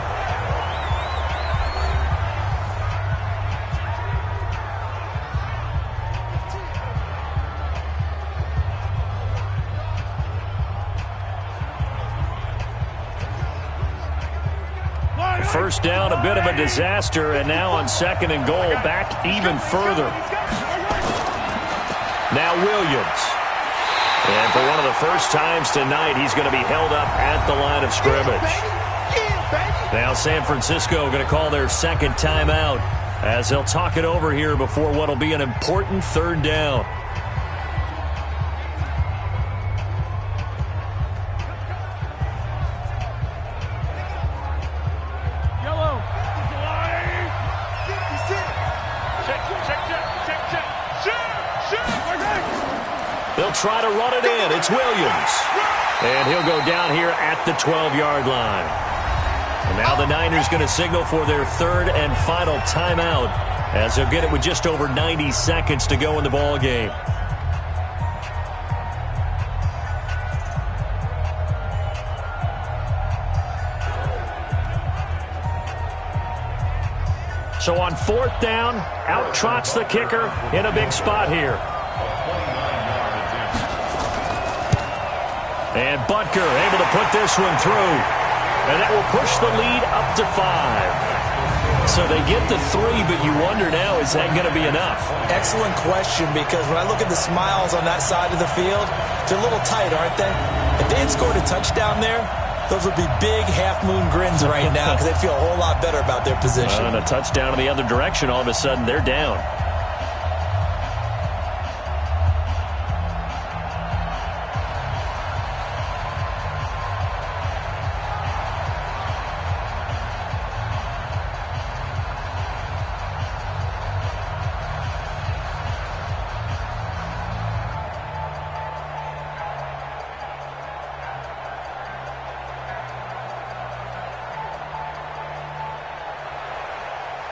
S1: First down, a bit of a disaster, and now on 2nd and goal, back even further. Now Williams. And for one of the first times tonight, he's going to be held up at the line of scrimmage. Now San Francisco going to call their 2nd timeout as they'll talk it over here before what will be an important 3rd down. They'll try to run it in. It's Williams. And he'll go down here at the 12-yard line. And now the Niners going to signal for their 3rd and final timeout as they'll get it with just over 90 seconds to go in the ball game. So on 4th down, out trots the kicker in a big spot here. And Butker able to put this one through. And that will push the lead up to 5. So they get the 3, but you wonder now, is that going to be enough?
S2: Excellent question, because when I look at the smiles on that side of the field, they're a little tight, aren't they? If they had scored a touchdown there, those would be big half-moon grins right now because they feel a whole lot better about their position.
S1: And a touchdown in the other direction, all of a sudden they're down.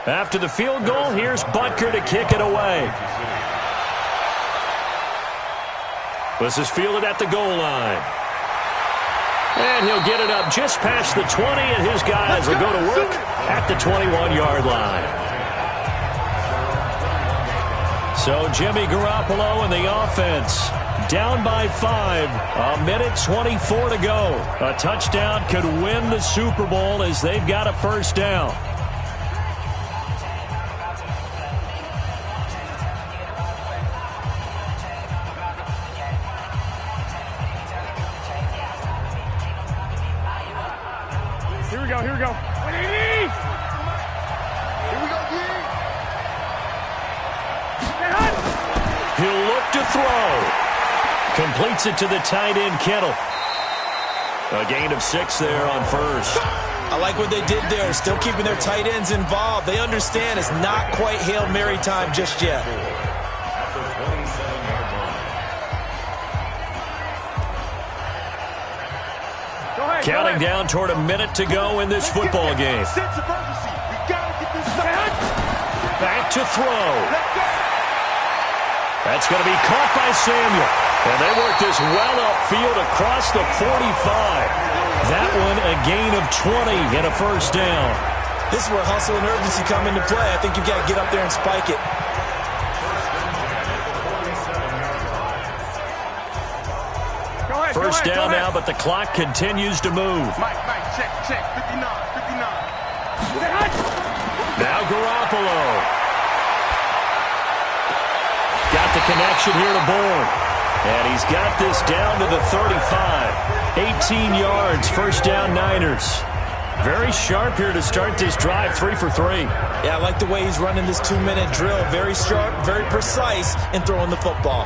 S1: After the field goal, here's Butker to kick it away. This is fielded at the goal line. And he'll get it up just past the 20, and his guys will go to work at the 21-yard line. So Jimmy Garoppolo and the offense down by 5. 1:24 to go. A touchdown could win the Super Bowl as they've got a first down.
S4: Here we go. Here we go,
S1: He'll look to throw. Completes it to the tight end, Kittle. A gain of 6 there on 1st.
S2: I like what they did there, still keeping their tight ends involved. They understand it's not quite Hail Mary time just yet.
S1: Counting down toward a minute to go in this football game. Back to throw. That's going to be caught by Samuel. And they work this well upfield across the 45. That one a gain of 20 and a first down.
S2: This is where hustle and urgency come into play. I think you've got to get up there and spike it.
S1: First down now, but the clock continues to move.
S4: Mike, check, 59.
S1: Garoppolo. Got the connection here to Bourne. And he's got this down to the 35. 18 yards, first down Niners. Very sharp here to start this drive, 3 for 3.
S2: Yeah, I like the way he's running this 2-minute drill. Very sharp, very precise in throwing the football.